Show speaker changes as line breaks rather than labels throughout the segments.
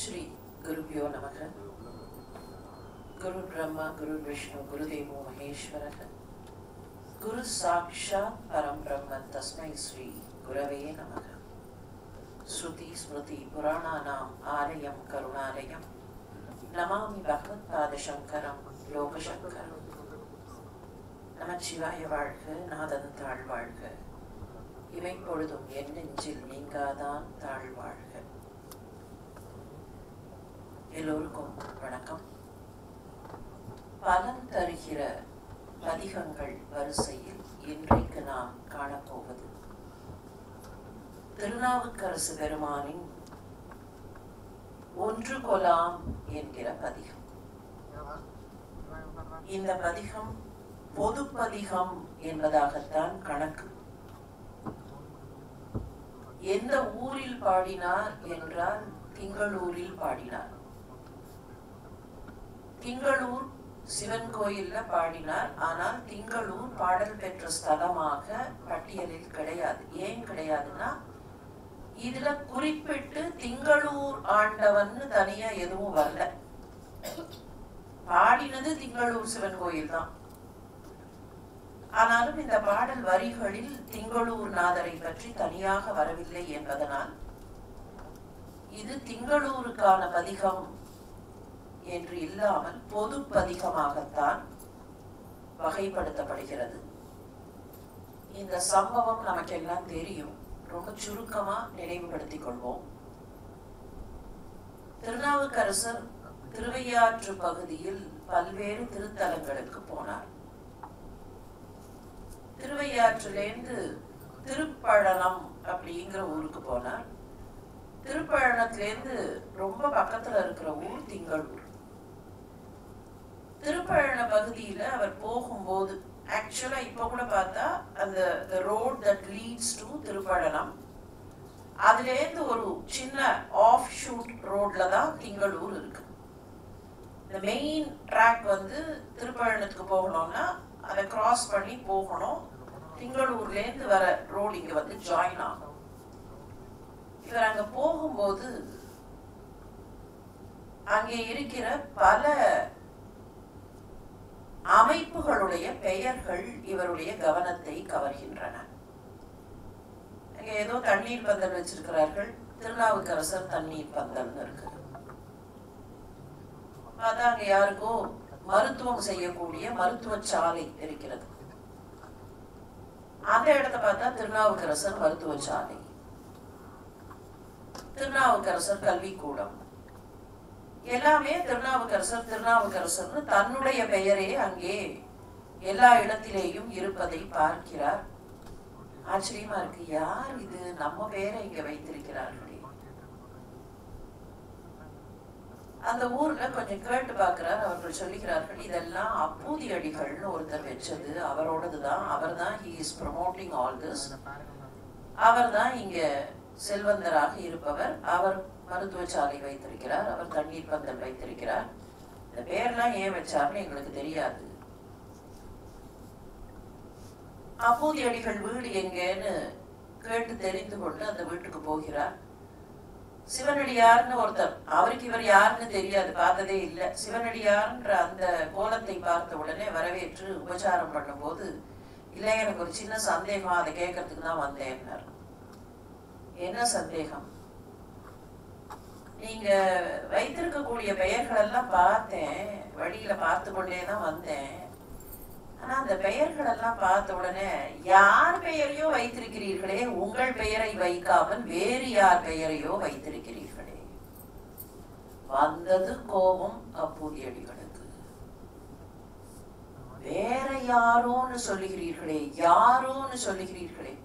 श्री गुरुभ्यो नमः। गुरु ब्रह्मा गुरु विष्णु गुरुदेवो महेश्वरः। गुरु साक्षात् परं ब्रह्म तस्मै श्री गुरवे नमः। श्रुति स्मृति पुराणानाम् आलयं करुणालयं नमामि भगवत्पादशङ्करं लोकशङ्करम्। நமச்சிவாய வாழ்க, நாதன் தாழ் வாழ்க, இமைப்பொழுதும் என் நெஞ்சில் நீங்காதான் தாழ் வாழ்க. எல்லோருக்கும் வணக்கம். பலன் தருகிற பதிகங்கள் வரிசையில் இன்றைக்கு நாம் காணப்போவது திருநாவுக்கரசு பெருமானின் ஒன்று கொலாம் என்கிற பதிகம். இந்த பதிகம் பொது பதிகம் என்பதாகத்தான் கணக்கு. எந்த ஊரில் பாடினார் என்றால் திங்களூரில் பாடினார். திங்களூர் சிவன் கோயில்ல பாடினார். ஆனால் திங்களூர் பாடல் பெற்ற ஸ்தலமாக பட்டியலில் கிடையாது. ஏன் கிடையாதுன்னா, இதுல குறிப்பிட்டு திங்களூர் ஆண்டவன் தனியா எதுவும் வரல. பாடினது திங்களூர் சிவன் கோயில் தான். ஆனாலும் இந்த பாடல் வரிகளில் திங்களூர் நாதரை பற்றி தனியாக வரவில்லை என்பதனால் இது திங்களூருக்கான பதிகம் என்று இல்லாமல் பொது பதிகமாகத்தான் வகைப்படுத்தப்படுகிறது. இந்த சம்பவம் நமக்கெல்லாம் தெரியும். ரொம்ப சுருக்கமா நினைவுபடுத்திக் கொள்வோம். திருநாவுக்கரசர் திருவையாற்று பகுதியில் பல்வேறு திருத்தலங்களுக்கு போனார். திருவையாற்றிலேருந்து திருப்பழனம் அப்படிங்கிற ஊருக்கு போனார். திருப்பழனத்திலேருந்து ரொம்ப பக்கத்துல இருக்கிற ஊர் திங்களூர். திருப்பழன பகுதியில அவர் போகும்போது, ஆக்சுவலா இப்ப கூட பார்த்தா அந்த road that leads to Thiruppazhanam, அதுலேருந்து ஒரு சின்ன ஆஃப் ஷூட் ரோட்ல தான் திங்களூர் இருக்கு. இந்த மெயின் ட்ராக் வந்து திருப்பழனத்துக்கு போகணும்னா அதை கிராஸ் பண்ணி போகணும். திங்களூர்லேருந்து வர ரோடு இங்க வந்து ஜாயின் ஆகும். இவர் அங்க போகும்போது அங்கே இருக்கிற பல அமைப்புகளுடைய பெயர்கள் இவருடைய கவனத்தை கவர்கின்றன. அங்கே ஏதோ தண்ணீர் பந்தல் வச்சிருக்கிறார்கள். திருநாவுக்கரசர் தண்ணீர் பந்தல் இருக்கு. அதான் அங்க யாருக்கோ மருத்துவம் செய்யக்கூடிய மருத்துவ சாலை இருக்கிறது. அந்த இடத்தை பார்த்தா திருநாவுக்கரசர் மருத்துவ சாலை, திருநாவுக்கரசர் கல்விக்கூடம், எல்லாமே திருநாவுக்கரசர் திருநாவுக்கரசர் தன்னுடைய பெயரே அங்கே எல்லா இடத்திலேயும் இருப்பதை பார்க்கிறார். ஆச்சரியமா இருக்கு. யார் இது? நம்ம பெயரை இங்க வைத்திருக்கிறார்களே. அந்த ஊர்ல கொஞ்சம் கேட்டு பார்க்கிறார். அவர்கள் சொல்லுகிறார்கள், இதெல்லாம் அப்பூதி அடிகள்னு ஒருத்தர் வச்சது, அவரோடதுதான். அவர் தான் he is promoting all this. அவர் தான் இங்க செல்வந்தராக இருப்பவர். அவர் மருத்துவ சாலை வைத்திருக்கிறார், அவர் தண்ணீர் பந்தல் வைத்திருக்கிறார். இந்த பேர்லாம் ஏன் வச்சாருன்னு எங்களுக்கு தெரியாது. அப்பூதி அடிகள் வீடு எங்கன்னு கேட்டு தெரிந்து கொண்டு அந்த வீட்டுக்கு போகிறார். சிவனடியார்னு ஒருத்தர், அவருக்கு இவர் யாருன்னு தெரியாது, பார்த்ததே இல்லை. சிவனடியார்ன்ற அந்த கோலத்தை பார்த்த உடனே வரவேற்று உபச்சாரம் பண்ணும்போது, இல்லை எனக்கு ஒரு சின்ன சந்தேகம், அதை கேட்கறதுக்கு தான் வந்தேன்னார். என்ன சந்தேகம்? நீங்க வைத்திருக்கக்கூடிய பெயர்கள் எல்லாம் பார்த்தேன், வழியில பார்த்து கொண்டே தான் வந்தேன். ஆனா அந்த பெயர்கள் எல்லாம் பார்த்த உடனே யார் பெயரையோ வைத்திருக்கிறீர்களே, உங்கள் பெயரை வைக்காமல் வேறு யார் பெயரையோ வைத்திருக்கிறீர்களே. வந்தது கோபம் அப்பூதி அடிகளுக்கு. வேற யாரோன்னு சொல்லுகிறீர்களே, யாரோன்னு சொல்லுகிறீர்களே,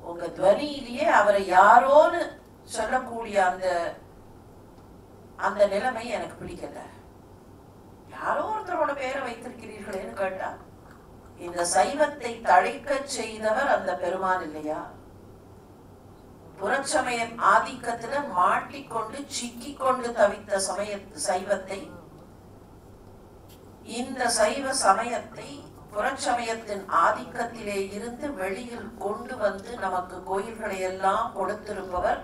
உங்க துவனியிலேயே அவரை யாரோன்னு சொல்லக்கூடிய அந்த நிலைமை எனக்கு பிடிக்கல. யாரோ ஒருத்தரோட பேரை வைத்திருக்கிறீர்களேன்னு கேட்டா, இந்த சைவத்தை தழைக்க செய்தவர் அந்த பெருமான் இல்லையா? புறச்சமய ஆதிக்கத்துல மாட்டிக்கொண்டு சிக்கி கொண்டு தவித்த சைவத்தை, இந்த சைவ சமயத்தை புறச்சமயத்தின் ஆதிக்கத்திலே இருந்து வெளியில் கொண்டு வந்து நமக்கு கோயில்களை எல்லாம் கொடுத்திருப்பவர்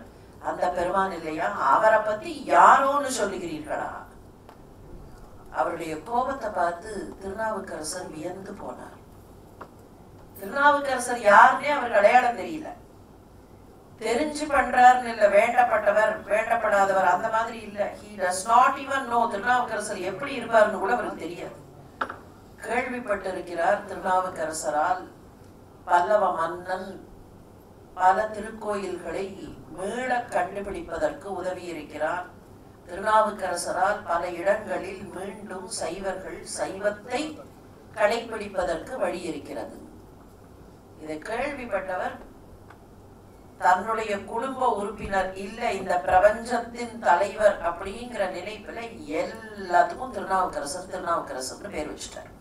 அந்த பெருமான் இல்லையா? அவரை பத்தி யாரோன்னு சொல்லுகிறீர்களா? அவருடைய கோபத்தை பார்த்து திருநாவுக்கரசர் வியந்து போனார். திருநாவுக்கரசர் யாருன்னே அவருக்கு அடையாளம் தெரியல. தெரிஞ்சு பண்றாருன்னு இல்ல, வேண்டப்பட்டவர் வேண்டப்படாதவர் அந்த மாதிரி இல்ல. he does not even know Thirunavukkarasar எப்படி இருப்பாருன்னு கூட அவருக்கு தெரியாது. கேள்விப்பட்டிருக்கிறார் திருநாவுக்கரசரால் பல்லவ மன்னன் பல திருக்கோயில்களை மீள கண்டுபிடிப்பதற்கு உதவி இருக்கிறார். திருநாவுக்கரசரால் பல இடங்களில் மீண்டும் சைவர்கள் சைவத்தை கடைபிடிப்பதற்கு வழி இருக்கிறது. இதை கேள்விப்பட்டவர் தன்னுடைய குடும்ப உறுப்பினர் இல்ல, இந்த பிரபஞ்சத்தின் தலைவர் அப்படிங்கிற நினைப்புல எல்லாத்துக்கும் திருநாவுக்கரசர் திருநாவுக்கரசர் பேர் வச்சுட்டார்.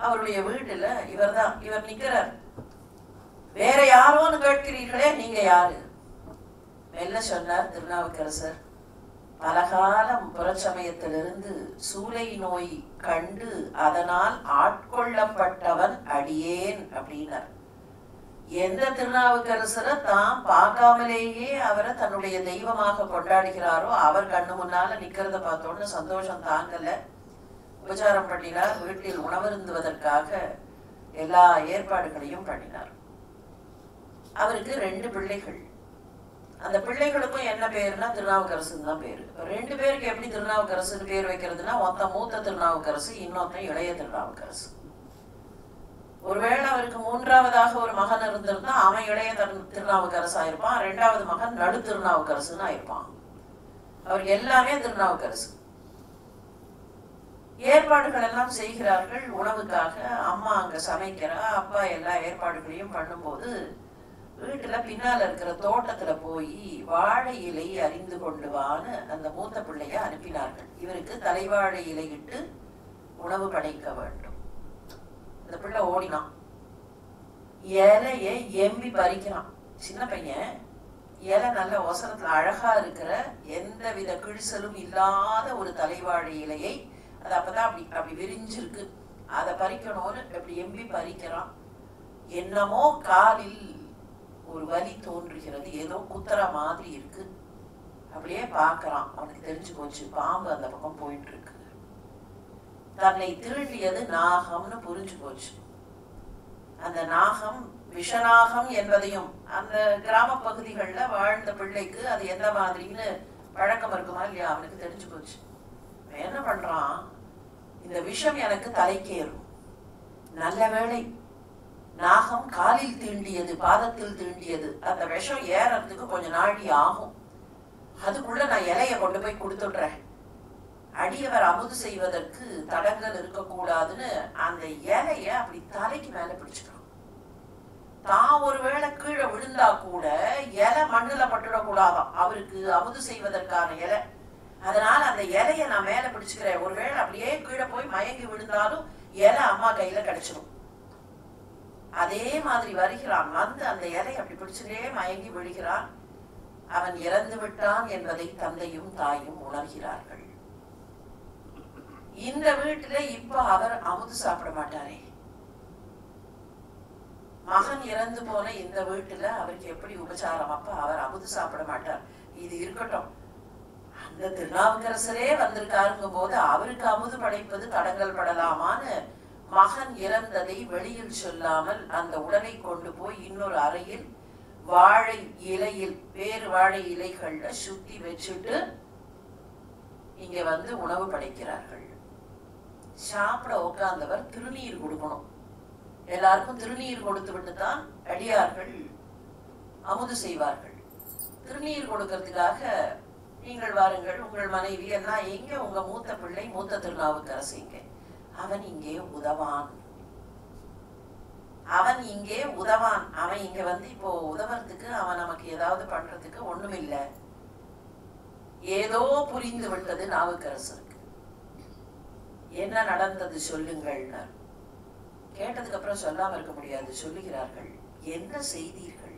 அவருடைய வீட்டுல இவர் நிக்கிறார். வேற யாரோன்னு கேட்கிறீர்களே, நீங்க யாரு? மெல்ல சொன்னார் திருநாவுக்கரசர், பலகாலம் புறச்சமயத்திலிருந்து சூலை நோய் கண்டு அதனால் ஆட்கொள்ளப்பட்டவன் அடியேன் அப்படின்னார். எந்த திருநாவுக்கரசரை தான் பார்க்காமலேயே அவரை தன்னுடைய தெய்வமாக கொண்டாடுகிறாரோ அவர் கண்ணு முன்னால நிக்கிறத பார்த்தோன்னு சந்தோஷம் தாங்கல. உபச்சாரம் பண்ணினார். வீட்டில் உணவருந்துவதற்காக எல்லா ஏற்பாடுகளையும் பண்ணினார். அவருக்கு 2 பிள்ளைகள். அந்த பிள்ளைகளுக்கும் என்ன பேருன்னா திருநாவுக்கரசுன்னு தான் பேரு. 2 பேருக்கு எப்படி திருநாவுக்கரசுன்னு பேர் வைக்கிறதுனா, ஒருத்தன் மூத்த திருநாவுக்கரசு, இன்னொருத்தன் இளைய திருநாவுக்கரசு. ஒருவேளை அவருக்கு 3ஆவதாக ஒரு மகன் இருந்திருந்தா அவன் இளைய திருநாவுக்கரசு ஆயிருப்பான், 2வது மகன் நடு திருநாவுக்கரசுன்னு ஆயிருப்பான். அவருக்கு எல்லாமே திருநாவுக்கரசு. ஏற்பாடுகள் எல்லாம் செய்கிறார்கள் உணவுக்காக. அம்மா அங்க சமைக்கிறா, அப்பா எல்லா ஏற்பாடுகளையும் பண்ணும்போது வீட்டுல பின்னால இருக்கிற தோட்டத்துல போய் வாழை இலை அறிந்து கொண்டு வான்னு அந்த மூத்த பிள்ளைய அனுப்பினார்கள். இவருக்கு தலைவாழை இலையிட்டு உணவு படைக்க வேண்டும். அந்த பிள்ளை ஓடினான், இலைய எம்பி பறிக்கிறான். சின்ன பையன், இலை நல்ல ஒசரத்துல அழகா இருக்கிற எந்த வித கிழிசலும் இல்லாத ஒரு தலைவாழை இலையை, அது அப்பதான் அப்படி விரிஞ்சிருக்கு, அதை பறிக்கணும்னு அப்படி எம்பி பறிக்கிறான். என்னமோ காலில் ஒரு வலி தோன்றுகிறது, ஏதோ குத்துற மாதிரி இருக்கு. அப்படியே பார்க்கறான். அவனுக்கு தெரிஞ்சு போச்சு, பாம்பு அந்த பக்கம் போயிட்டு இருக்கு. தன்னை திருடியது நாகம்னு புரிஞ்சு போச்சு. அந்த நாகம் விஷநாகம் என்பதையும் அந்த கிராம பகுதிகளில் வாழ்ந்த பிள்ளைக்கு அது எந்த மாதிரின்னு பழக்கம் இருக்குமா இல்லையா, அவனுக்கு தெரிஞ்சு போச்சு. என்ன பண்றான், இந்த விஷம் எனக்கு தலைக்கேறும். நல்ல வேளை நாகம் காலில் தீண்டியது, பாதத்தில் தீண்டியது. அந்த விஷம் ஏறதுக்கு கொஞ்சம் நாழி ஆகும். அதுக்குள்ள நான் இலைய கொண்டு போய் கொடுத்துடுறேன். அடியவர் அமுது செய்வதற்கு தடங்கள் இருக்கக்கூடாதுன்னு அந்த இலைய அப்படி தலைக்கு மேல பிடிச்சுக்கிறான். தான் ஒருவேளை கீழே விழுந்தா கூட இலை மண்ணுல பட்டுடக்கூடாதான், அவருக்கு அமுது செய்வதற்கான இலை. அதனால அந்த இலைய நான் மேல பிடிச்சுக்கிறேன். ஒருவேளை அப்படியே கீழே போய் மயங்கி விழுந்தாலும் இலை அம்மா கையில கிடைச்சிடும். அதே மாதிரி வருகிறான். வந்து அந்த இலை அப்படி பிடிச்சுட்டே மயங்கி விழுகிறான். அவன் இறந்து விட்டான் என்பதை தந்தையும் தாயும் உணர்கிறார்கள். இந்த வீட்டுல இப்ப அவர் அமுது சாப்பிட மாட்டாரே. மகன் இறந்து போன இந்த வீட்டுல அவருக்கு எப்படி உபச்சாரம்? அப்ப அவர் அமுது சாப்பிட மாட்டார். இது இருக்கட்டும், அந்த திருநாவுக்கரசரே வந்திருக்காருங்கும் போது அவருக்கு அமுது படைப்பது தடங்கள் படலாமான்னு மகன் இறந்ததை வெளியில் சொல்லாமல் அந்த உடலை கொண்டு போய் இன்னொரு அறையில் வாழை இலையில், வேறு வாழை இலைகள்ல சுத்தி வச்சுட்டு இங்க வந்து உணவு படைக்கிறார்கள். சாப்பிட உட்கார்ந்தவர் திருநீர் கொடுக்கணும். எல்லாருக்கும் திருநீர் கொடுத்து விட்டு தான் அடியார்கள் அமுது செய்வார்கள். திருநீர் கொடுக்கறதுக்காக நீங்கள் வாருங்கள், உங்கள் மனைவி எல்லாம் எங்க, உங்க மூத்த பிள்ளை மூத்த திருநாவுக்கரசு இங்கே, அவன் இங்கே உதவான், அவன் இங்கே உதவான், அவன் இங்க வந்து இப்போ உதவறதுக்கு, அவன் நமக்கு ஏதாவது பண்றதுக்கு ஒண்ணுமில்லை. ஏதோ புரிந்து விட்டது நாவுக்கரசருக்கு. என்ன நடந்தது சொல்லுங்கள். கேட்டதுக்கு அப்புறம் சொல்லாம இருக்க முடியாது. சொல்லுகிறார்கள். என்ன செய்தீர்கள்,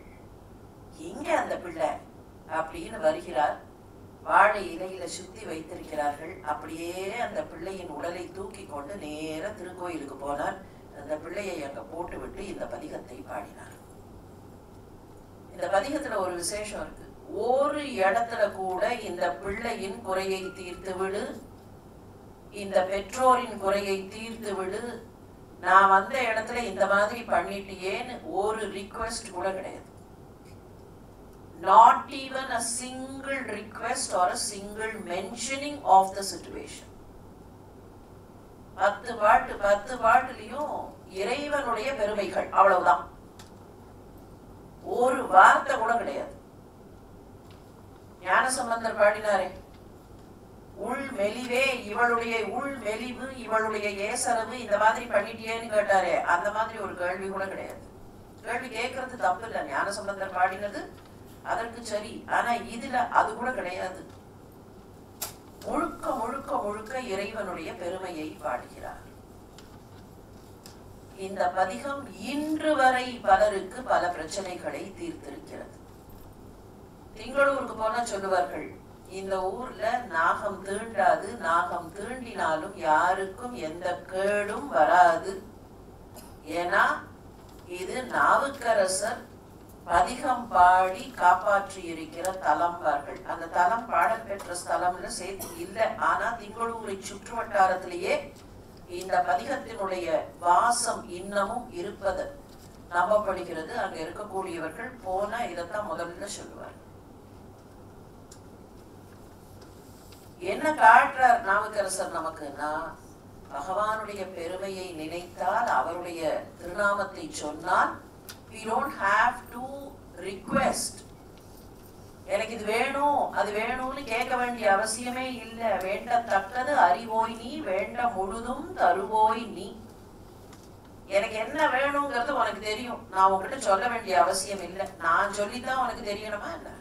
எங்க அந்த பிள்ளை அப்படின்னு வருகிறார். வாழை இலையில சுத்தி வைத்திருக்கிறார்கள். அப்படியே அந்த பிள்ளையின் உடலை தூக்கி கொண்டு நேர திருக்கோயிலுக்கு போனார். அந்த பிள்ளையை அங்க போட்டு விட்டு இந்த பதிகத்தை பாடினார். இந்த பதிகத்துல ஒரு விசேஷம் இருக்கு. ஒரு இடத்துல கூட இந்த பிள்ளையின் குறையை தீர்த்து விடு, இந்த பெற்றோரின் குறையை தீர்த்து விடு, நான் வந்த இடத்துல இந்த மாதிரி பண்ணிட்டியேன்னு ஒரு ரிக்வெஸ்ட் கூட கிடையாது. Not even a single request or a single mentioning of the situation. 10 பாட்டுலயும் இறைவனுடைய பெருமைகள் அவ்வளவுதான், ஒரு வார்த்தை கூட கிடையாது. ஞானசம்பந்தர் பாடினாரே, உள் மெலிவே இவளுடைய உள் மெலிவு இவளுடைய ஏசரவு இந்த மாதிரி பண்ணிட்டியேன்னு கேட்டாரே, அந்த மாதிரி ஒரு கேள்வி கூட கிடையாது. கேள்வி கேட்கறது தப்பு இல்லை, ஞானசம்பந்தர் பாடினது அதற்கு சரி. ஆனா இதுல அது கூட கிடையாது. முழுக்க முழுக்க முழுக்க இறைவனுடைய பெருமையை பாடுகிறார். இந்த பதிகம் இன்று வரை பலருக்கு பல பிரச்சனைகளை தீர்த்திருக்கிறது. திங்களூருக்கு போனா சொல்லுவார்கள், இந்த ஊர்ல நாகம் தீண்டாது, நாகம் தீண்டினாலும் யாருக்கும் எந்த கேடும் வராது. ஏன்னா இது நாவுக்கரசர் பதிகம் பாடி காப்பாற்றி இருக்கிற தலம்பார்கள். அந்த தலம் பாடல் பெற்ற ஸ்தலம்ல சேர்த்து இல்லை. ஆனா திங்களூரை சுற்று வட்டாரத்திலேயே இந்த பதிகத்தினுடைய வாசம் இன்னமும் இருப்பது நம்பப்படுகிறது. அங்க இருக்கக்கூடியவர்கள் போன இதைத்தான் முதல்ல சொல்லுவார். என்ன காட்டுறார் நாவுக்கரசர் நமக்குன்னா, பகவானுடைய பெருமையை நினைத்தால், அவருடைய திருநாமத்தை சொன்னால், we don't have to request. எனக்கு இது வேணும் அது வேணும்னு கேட்க வேண்டிய அவசியமே இல்லை. வேண்டத்தக்கது அறிவோய் நீ, வேண்ட முழுதும் தருவோய் நீ. எனக்கு என்ன வேணுங்கிறது உனக்கு தெரியும், நான் உங்ககிட்ட சொல்ல வேண்டிய அவசியம் இல்லை. நான் சொல்லித்தான் உனக்கு தெரியணுமா என்ன?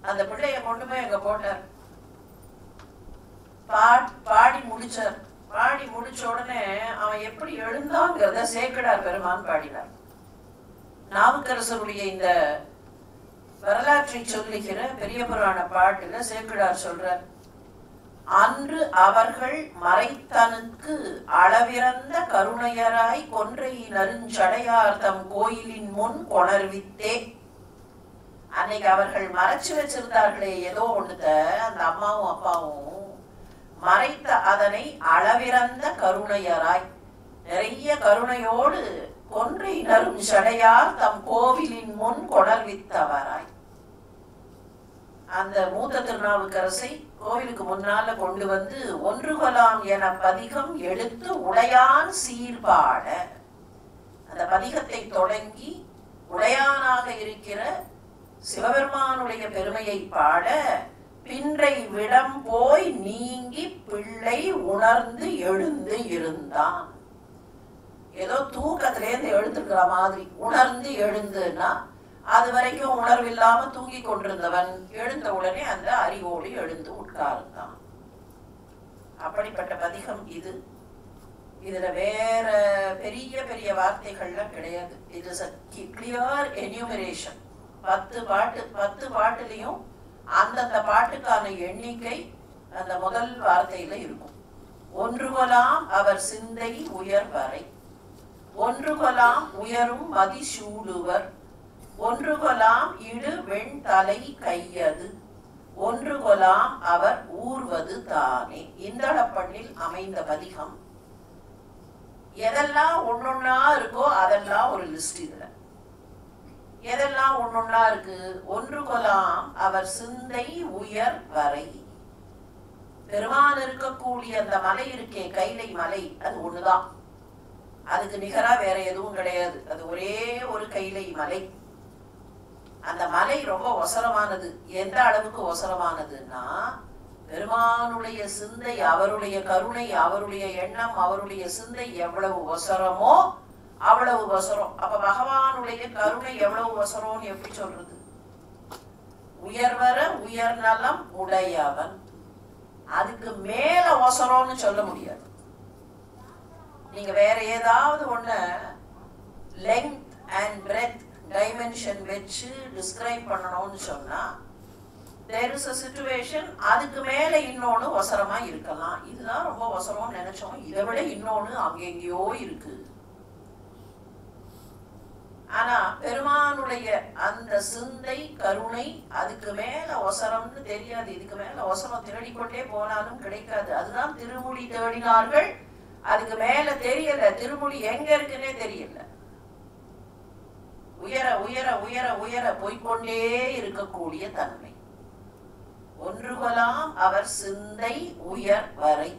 அந்த பிள்ளைய கொண்டு போய் அங்க போட்டார், பாடி முடிச்சார். பாடி முடிச்ச உடனே அவன் எப்படி எழுந்தாங்கிறத சேக்கிழார் பெருமான் பாடினார். நாவுக்கரசருடைய இந்த வரலாற்றை சொல்லுகிற பெரிய புராண பாட்டுல சேக்கிழார் சொல்றார், அன்று அவர்கள் மறைத்தனுக்கு அளவிறந்த கருணையராய் கொன்றை நறுஞ்சடையார் தம் கோயிலின் முன் கொணர்வித்தே. அன்னைக்கு அவர்கள் மறைச்சு வச்சிருந்தார்களே ஏதோ ஒண்ணுத, அந்த அம்மாவும் அப்பாவும் மறைத்த அதனை அளவிறந்த கருணையராய், நிறைய கருணையோடு கொன்றை நரும் சடையார் தம் கோவிலின் முன் கொணர்வித்தவராய், அந்த மூத்த திருநாவுக்கரசை கோவிலுக்கு முன்னால கொண்டு வந்து ஒன்று கொலாம் என பதிகம் எடுத்து உடையான் சீர்பாட, அந்த பதிகத்தை தொடங்கி உடையானாக இருக்கிற சிவபெருமானுடைய பெருமையை பாட, பின்றை விடம் போய் நீங்கி பிள்ளை உணர்ந்து எழுந்து இருந்தான். ஏதோ தூக்கத்திலேருந்து எழுந்துக்கிற மாதிரி உணர்ந்து எழுந்துன்னா, அது வரைக்கும் உணர்வில்லாம தூங்கி கொண்டிருந்தவன் எழுந்த உடனே அந்த அறிவோடு எழுந்து உட்கார்ந்தான். அப்படிப்பட்ட பதிகம் இது. இதுல வேற பெரிய பெரிய வார்த்தைகள்லாம் கிடையாது. It is a clear enumeration. 10 பாட்டுலயும் அந்தந்த பாட்டுக்கான எண்ணிக்கை அந்த முதல் வார்த்தையில இருக்கும். ஒன்று கொலாம் அவர் சிந்தை உயர் வரை, ஒன்று கொலாம் உயரும் மதி சூடுவர், ஒன்று கொலாம் இடு வெண் தலை கையது, ஒன்று கொலாம் அவர் ஊர்வது தானே. இந்தளப்பண்ணில் அமைந்த பதிகம். எதெல்லாம் ஒன்னொன்னா இருக்கோ அதெல்லாம் ஒரு லிஸ்ட். இதுல எதெல்லாம் ஒன்னொன்னா இருக்கு? ஒன்று கொலாம் அவர் சிந்தை உயர் வரை, பெருமான் இருக்கக்கூடிய அந்த மலை இருக்கே, கைலை மலை, அது ஒண்ணுதான். அதுக்கு நிகரா வேற எதுவும் கிடையாது. அது ஒரே ஒரு கைலை மலை. அந்த மலை ரொம்ப ஒசரமானது. எந்த அளவுக்கு ஒசரமானதுன்னா, பெருமானுடைய சிந்தை, அவருடைய கருணை, அவருடைய எண்ணம், அவருடைய சிந்தை எவ்வளவு ஒசரமோ அவ்வளவு ஒசரம். அப்ப பகவானுடைய கருணை எவ்வளவு ஒசரம்னு எப்படி சொல்றது? உயர்வர உயர்நலம் உடையவன். அதுக்கு மேல ஒசரம்னு சொல்ல முடியாது. நீங்க வேற ஏதாவது ஒண்ணு லெங்த் அண்ட் பிரெத் டைமென்ஷன் வச்சு டிஸ்கிரைப் பண்ணணும்னு சொன்னா, there is a situation, அதுக்கு மேல இன்னொன்னு ஒசரமா இருக்கலாம். இதுதான் ரொம்ப ஒசரம் நினைச்சோம், இதை விட இன்னொன்னு அங்கெங்கயோ இருக்கு. ஆனா பெருமானுடைய அந்த சிந்தை கருணை அதுக்கு மேல ஒசரம்னு தெரியாது. இதுக்கு மேல ஒசரம் தேடிக்கொண்டே போனாலும் கிடைக்காது. அதுதான் திருமுடி தேடினார்கள். அதுக்கு மேல தெரியல, திருமுடி எங்க இருக்குன்னே தெரியல. உயர உயர உயர உயர போய்கொண்டே இருக்கக்கூடிய தன்மை. ஒன்றுகலாம் அவர் சிந்தை உயர் வரை.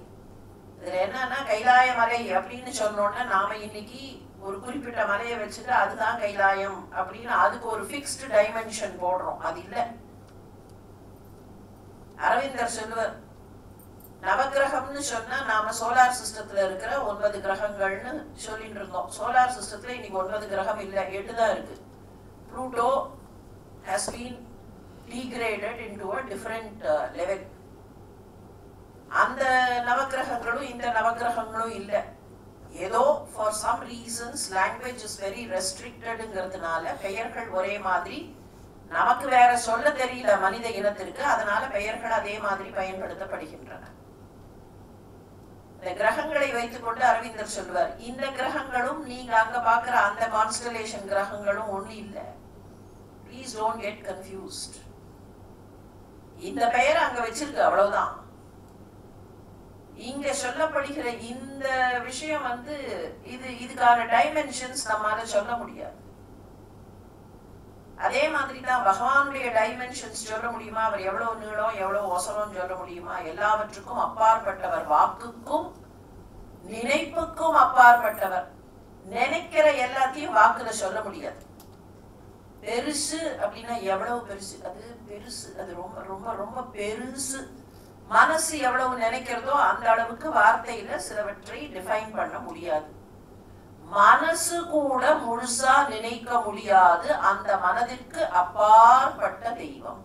இதுல என்னன்னா கைலாய மலை அப்படின்னு சொன்னோன்னா நாம இன்னைக்கு ஒரு குறிப்பிட்ட மலையை வச்சுட்டு அதுதான் கைலாயம் அப்படின்னு அதுக்கு ஒரு ஃபிக்ஸ்டு டைமென்ஷன் போடுறோம். அது இல்லை. அரவிந்தர் சொல்லுவார், நவகிரகம்னு சொன்னா நாம சோலார் சிஸ்டத்துல இருக்கிற 9 கிரகங்கள்னு சொல்லிட்டு இருந்தோம். சோலார் சிஸ்டத்துல இன்னைக்கு 9 கிரகம் இல்லை, 8 தான் இருக்கு. Pluto has been degraded into a different level. அந்த நவகிரகங்களும் இந்த நவகிரகங்களும் இல்லை. ஏதோ for some reasons language is very ரெஸ்ட்ரிக்டடுங்கிறதுனால பெயர்கள் ஒரே மாதிரி, நமக்கு வேற சொல்ல தெரியல மனித இனத்திற்கு, அதனால பெயர்கள் அதே மாதிரி பயன்படுத்தப்படுகின்றன. இந்த கிரகங்களை வைத்துக் கொண்டு அரவிந்தர் சொல்வார், இந்த கிரகங்களும் நீங்க அங்க பாக்குற அந்த கான்ஸ்டலேஷன் கிரகங்களும் ஒண்ணு இல்லை. Please don't get confused. இந்த பெயர் அங்க வச்சிருக்கு, அவ்வளவுதான். இங்க சொல்லப்படுகிற இந்த விஷயம் இதுக்கான டைமென்ஷன்ஸ் நம்மால சொல்ல முடியாது. அதே மாதிரி தான் பகவானுடைய டைமென்ஷன்ஸ் சொல்ல முடியுமா? அவர் எவ்வளவு நீளம் எவ்வளவு ஒசரம் சொல்ல முடியுமா? எல்லாவற்றுக்கும் அப்பாற்பட்டவர், வாக்குக்கும் நினைப்புக்கும் அப்பாற்பட்டவர். நினைக்கிற எல்லாத்தையும் வாக்குல சொல்ல முடியாது. பெருசு அப்படின்னா எவ்வளவு பெருசு, அது பெருசு, அது ரொம்ப ரொம்ப ரொம்ப பெருசு. மனசு எவ்வளவு நினைக்கிறதோ அந்த அளவுக்கு வார்த்தையில சிலவற்றை டிஃபைன் பண்ண முடியாது. மனசு கூட முழுசா நினைக்க முடியாது. அந்த மனதிற்கு அப்பாற்பட்ட தெய்வம்.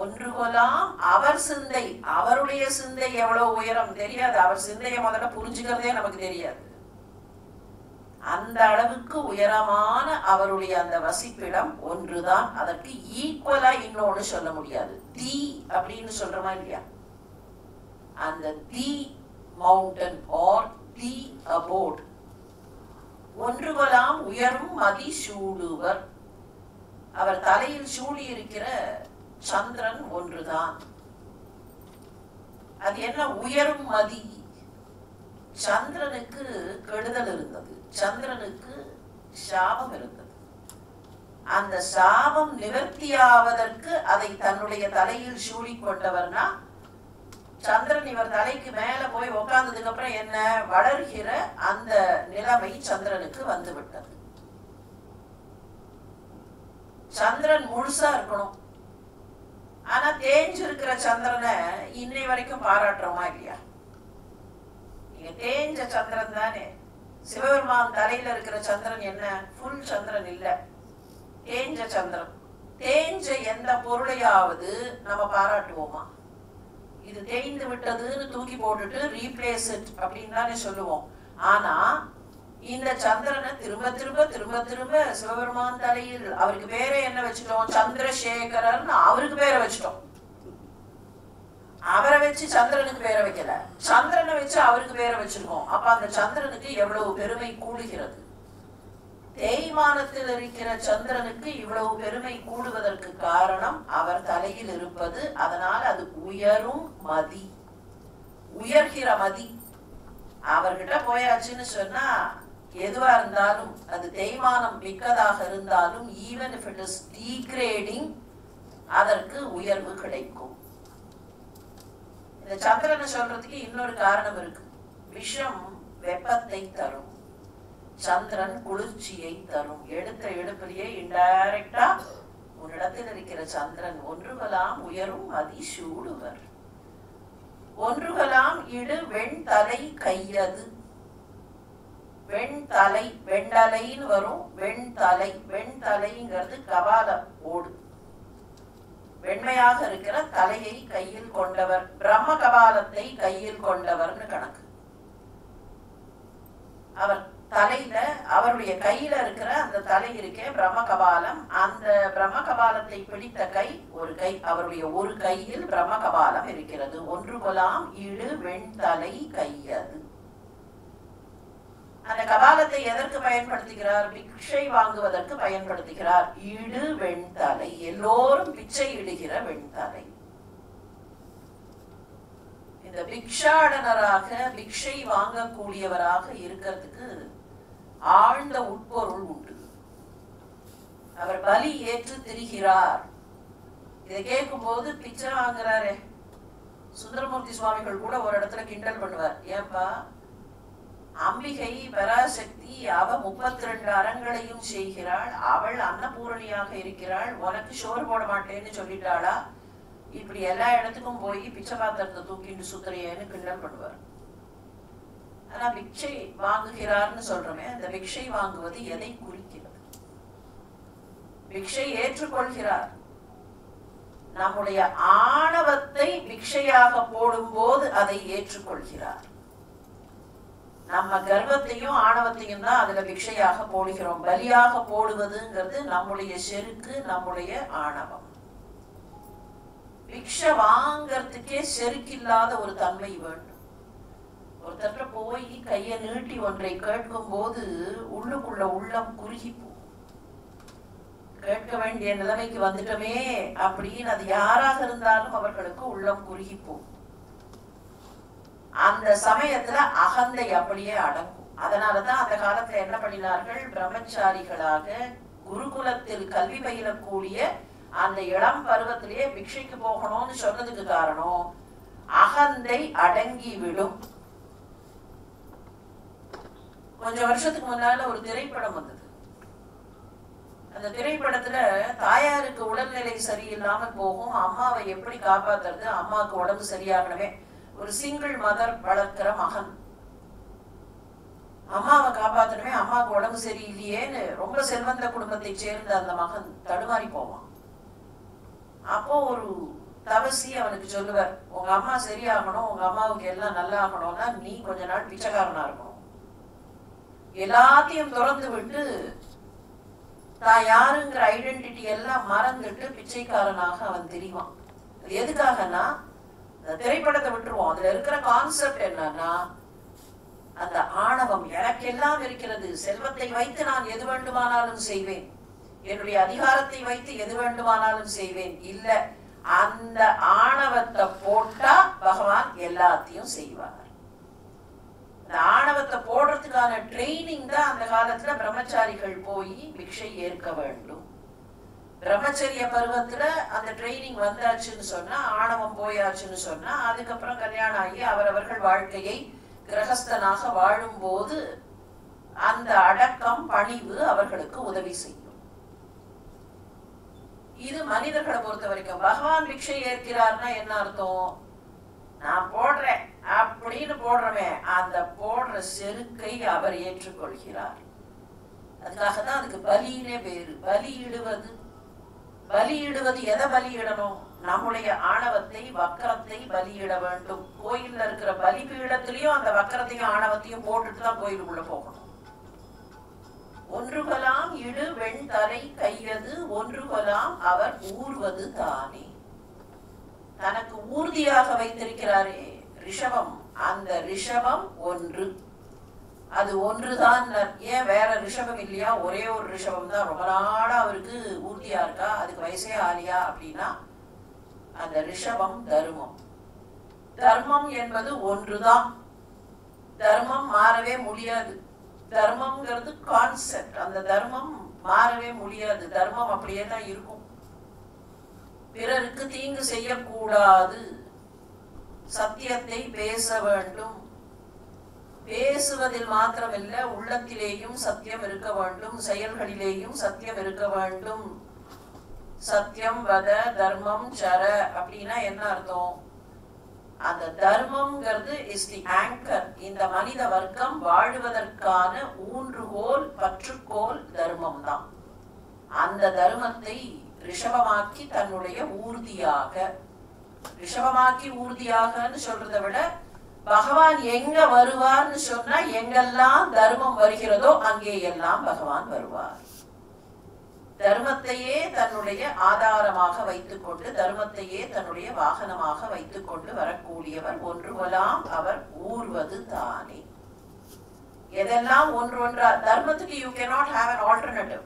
ஒன்றுகொலாம் அவர் சிந்தை. அவருடைய சிந்தை எவ்வளவு உயரம் தெரியாது. அவர் சிந்தையை முதல்ல புரிஞ்சுக்கிறதே நமக்கு தெரியாது. அந்த அளவுக்கு உயரமான அவருடைய அந்த வசிப்பிடம் ஒன்றுதான். அதற்கு ஈக்குவலா இன்னொன்னு சொல்ல முடியாது. தி அப்படின்னு சொல்றோமா இல்லையா? அந்த the mountain or the abode. ஒன்றுகொலாம் உயரும் மதி சூடுவர். அவர் தலையில் சூடி இருக்கிற சந்திரன் ஒன்றுதான். அது என்ன உயரும் மதி? சந்திரனுக்கு கெடுதல் இருந்தது, சந்திரனுக்கு சாபம் இருந்தது. அந்த சாபம் நிவர்த்தியாவதற்கு அதை தன்னுடைய தலையில் சூடி கொண்டவர்னா, சந்திரன் இவர் தலைக்கு மேல போய் உட்கார்ந்ததுக்கு அப்புறம் என்ன வளர்கிற அந்த நிலைமை சந்திரனுக்கு வந்து விட்டது. சந்திரன் முழுசா இருக்கணும். ஆனா தேஞ்சிருக்கிற சந்திரனை இன்னை வரைக்கும் பாராட்டுறோமா இல்லையா? நீங்க தேஞ்ச சந்திரன் தானே. சிவபெருமான் தலையில இருக்கிற சந்திரன் என்ன ஃபுல் சந்திரன் இல்ல, தேஞ்ச சந்திரன். தேஞ்ச எந்த பொருளையாவது நம்ம பாராட்டுவோமா? இது தேய்ந்து விட்டதுன்னு தூக்கி போட்டுட்டு ரீப்ளேஸ் இட் அப்படின்னு தானே சொல்லுவோம். ஆனா இந்த சந்திரனை திரும்ப திரும்ப திரும்ப திரும்ப சிவபெருமான் தலையில் அவருக்கு பேரை என்ன வச்சுட்டோம்? சந்திரசேகரன் அவருக்கு பேரை வச்சுட்டோம். அவரை வச்சு சந்திரனுக்கு பேரை வைக்கல, சந்திரனை வச்சு அவருக்கு பேரை வச்சிருக்கோம். அப்ப அந்த சந்திரனுக்கு எவ்வளவு பெருமை கூடுகிறது. தேய்மானத்தில் இருக்கிற சந்திரனுக்கு இவ்வளவு பெருமை கூடுவதற்கு காரணம் அவர் தலையில் இருப்பது. அதனால அது உயரும் மதி, உயர்கிற மதி. அவர்கிட்ட போயாச்சுன்னு சொன்னா எதுவா இருந்தாலும் அது தேய்மானம் மிக்கதாக இருந்தாலும் even if it is degrading அதற்கு உயர்வு கிடைக்கும். இந்த சந்திரனை சொல்றதுக்கு இன்னொரு காரணம் இருக்கு. விஷம் வெப்பத்தை தரும், சந்திரன் குளிர்ச்சியை தரும். எடுத்த எடுப்பிலேயே இன்டைரக்டா உன்னிடத்தில் இருக்கிற சந்திரன் ஒன்றுகலாம் உயரும் மதி சூடுவர். ஒன்றுகலாம் இடு வெண்தலை கையது. வெண்தலை வெண்டலைன்னு வரும். வெண்தலை வெண்தலைங்கிறது கபால ஓடு. வெண்மையாக இருக்கிற தலையை கையில் கொண்டவர், பிரம்ம கபாலத்தை கையில் கொண்டவர்னு கணக்கு. அவர் தலையில அவருடைய கையில இருக்கிற அந்த தலை இருக்கே பிரம்ம கபாலம். அந்த பிரம்ம கபாலத்தை பிடித்த கை ஒரு கை, அவருடைய ஒரு கையில் பிரம்ம கபாலம் இருக்கிறது. ஒன்றுகொலாம் இடு வெண்தலை கையது. அந்த கபாலத்தை எதற்கு பயன்படுத்துகிறார்? பிக்ஷை வாங்குவதற்கு பயன்படுத்துகிறார். இடு வெண்தலை, எல்லோரும் பிச்சை இடுகிற வெண்தலை. இந்த பிக்ஷாடனராக பிக்ஷை வாங்கக்கூடியவராக இருக்கிறதுக்கு ஆழ்ந்த உட்பொருள் உண்டு. அவர் பலி ஏற்று திரிகிறார். இதை கேட்கும் போது பிச்சை வாங்குறாரே, சுந்தரமூர்த்தி சுவாமிகள் கூட ஒரு இடத்துல கிண்டல் பண்ணுவார். ஏன்பா, அம்பிகை பராசக்தி அவ 32 அறங்களையும் செய்கிறாள், அவள் அன்னபூரணியாக இருக்கிறாள், உனக்கு சோறு போட மாட்டேன்னு சொல்லிட்டாளா? இப்படி எல்லா இடத்துக்கும் போய் பிச்சை பாத்திரத்தை தூக்கிட்டு சுத்துறையேன்னு கிண்டல் பண்ணுவார். ஆனா பிக்ஷை வாங்குகிறார்னு சொல்றோமே, அந்த பிக்ஷை வாங்குவது எதை குறிக்கிறது? பிக்ஷை ஏற்றுக்கொள்கிறார். நம்முடைய ஆணவத்தை பிக்ஷையாக போடும் போது அதை ஏற்றுக்கொள்கிறார். நம்ம கர்வத்தையும் ஆணவத்தையும் தான் அதுல பிக்ஷையாக போடுகிறோம். பலியாக போடுவதுங்கிறது நம்முடைய செருக்கு, நம்முடைய ஆணவம். பிக்ஷை வாங்கறதுக்கே செருக்கில்லாத ஒரு தன்மை வேண்டும். ஒருத்தர போய் கையை நீட்டி ஒன்றை கேட்கும் போது உள்ளுக்குள்ள உள்ளம் குறுகி போகும். கேட்க வேண்டிய நிலைமைக்கு வந்துட்டோமே அப்படின்னு அது யாராக இருந்தாலும் அவர்களுக்கு உள்ளம் குறுகி போகும். அந்த சமயத்துல அகந்தை அப்படியே அடங்கும். அதனாலதான் அந்த காலத்துல என்ன பண்ணினார்கள்? பிரம்மச்சாரிகளாக குருகுலத்தில் கல்வி பயிலக்கூடிய அந்த இளம் பருவத்திலேயே பிக்ஷைக்கு போகணும்னு சொன்னதுக்கு காரணம் அகந்தை அடங்கி விடும். கொஞ்சம் வருஷத்துக்கு முன்னால ஒரு திரைப்படம் வந்தது. அந்த திரைப்படத்துல தாயாருக்கு உடல்நிலை சரியில்லாமல் போகும், அம்மாவை எப்படி காப்பாத்துறது, அம்மாவுக்கு உடம்பு சரியாகணுமே, ஒரு சிங்கிள் மதர் வளர்க்கிற மகன் அம்மாவை காப்பாத்தணுமே, அம்மாவுக்கு உடம்பு சரியில்லையேன்னு ரொம்ப செல்வந்த குடும்பத்தை சேர்ந்த அந்த மகன் தடுமாறி போவான். அப்போ ஒரு தவசி அவனுக்கு சொல்லுவார், உங்க அம்மா சரியாகணும், உங்க அம்மாவுக்கு எல்லாம் நல்லா ஆகணும்னா நீ கொஞ்ச நாள் பிச்சைக்காரனா இருக்கணும். எல்லாத்தையும் திறந்து விட்டு தான் யாருங்கிற ஐடென்டிட்டி எல்லாம் மறந்துட்டு பிச்சைக்காரனாக அவன் தெரிவான். அது எதுக்காகனா, திரைப்படத்தை விட்டுருவோம். அதுல இருக்கிற கான்செப்ட் என்னன்னா, அந்த ஆணவம் எனக்கு எல்லாம் இருக்கிறது, செல்வத்தை வைத்து நான் எது வேண்டுமானாலும் செய்வேன், என்னுடைய அதிகாரத்தை வைத்து எது வேண்டுமானாலும் செய்வேன். இல்ல, அந்த ஆணவத்தை போட்டா பகவான் எல்லாத்தையும் செய்வார். இந்த ஆணவத்தை போடுறதுக்கான ட்ரைனிங் தான் அந்த காலத்துல பிரம்மச்சாரிகள் போய் பிக்ஷை ஏற்க வேண்டும். பிரம்மச்சரிய பருவத்துல அந்த ட்ரைனிங் வந்தாச்சுன்னு சொன்னா, ஆணவம் போயாச்சுன்னு சொன்னா, அதுக்கப்புறம் கல்யாணம் ஆகி அவரவர்கள் வாழ்க்கையை கிரகஸ்தனாக வாழும் போது அந்த அடக்கம், பணிவு அவர்களுக்கு உதவி செய்யும். இது மனிதர்களை பொறுத்த வரைக்கும். பகவான் பிக்ஷை ஏற்கிறார்னா என்ன அர்த்தம்? நான் போடுறேன் அப்படின்னு போடுறமே, அந்த போடுற செருக்கை அவர் ஏற்றுக்கொள்கிறார். அதுக்காகதான் அதுக்கு பலியினே பேரு. பலியிடுவது, பலியிடுவது எதை பலியிடணும்? நம்முடைய ஆணவத்தை, வக்கரத்தை பலியிட வேண்டும். கோயில்ல இருக்கிற பலிபீடத்திலையும் அந்த வக்கரத்தையும் ஆணவத்தையும் போட்டுட்டு தான் கோயிலுக்குள்ள போகணும். ஒன்றுகலாம் இடு வெண்தலை கையது, ஒன்றுகலாம் அவர் ஊர்வது தானே. தனக்கு ஊர்தியாக வைத்திருக்கிறாரே ரிஷபம், அந்த ரிஷபம் ஒன்று, அது ஒன்றுதான். ஏன் வேற ரிஷபம் இல்லையா? ஒரே ஒரு ரிஷபம் தான் ரொம்ப நாளா அவருக்கு ஊர்தியா இருக்கா, அதுக்கு வயசே ஆலியா அப்படின்னா அந்த ரிஷபம் தர்மம். தர்மம் என்பது ஒன்றுதான். தர்மம் மாறவே முடியாது. தர்மம்ங்கிறது கான்செப்ட், அந்த தர்மம் மாறவே முடியாது. தர்மம் அப்படியே தான் இருக்கும். பிறருக்கு தீங்கு செய்யக்கூடாது, சத்தியத்தை பேச வேண்டும். பேசுவதில் மாத்திரமில்ல, உள்ளத்திலேயும் சத்தியம் இருக்க வேண்டும், செயல்களிலேயும் சத்தியம் இருக்க வேண்டும். சத்தியம் வத தர்மம் சர அப்படின்னா என்ன அர்த்தம்? அந்த தர்மம்ங்கிறது இஸ் தி ஆங்கர். இந்த மனித வர்க்கம் வாழுவதற்கான ஊன்றுகோல், பற்றுக்கோல் தர்மம் தான். அந்த தர்மத்தை ரிஷபமாக்கி தன்னுடைய ஊர்தியாக, ரிஷபமாக்கி ஊர்தியாகன்னு சொல்றதை விட பகவான் எங்க வருவார்னு சொன்னா, எங்கெல்லாம் தர்மம் வருகிறதோ அங்கே எல்லாம் பகவான் வருவார். தர்மத்தையே தன்னுடைய ஆதாரமாக வைத்துக் கொண்டு, தர்மத்தையே தன்னுடைய வாகனமாக வைத்துக் கொண்டு வரக்கூடியவர். ஒன்றுகொலாம் அவர் ஊர்வது தானே. எதெல்லாம் ஒன்றொன்றா தர்மத்துக்கு you cannot have an alternative.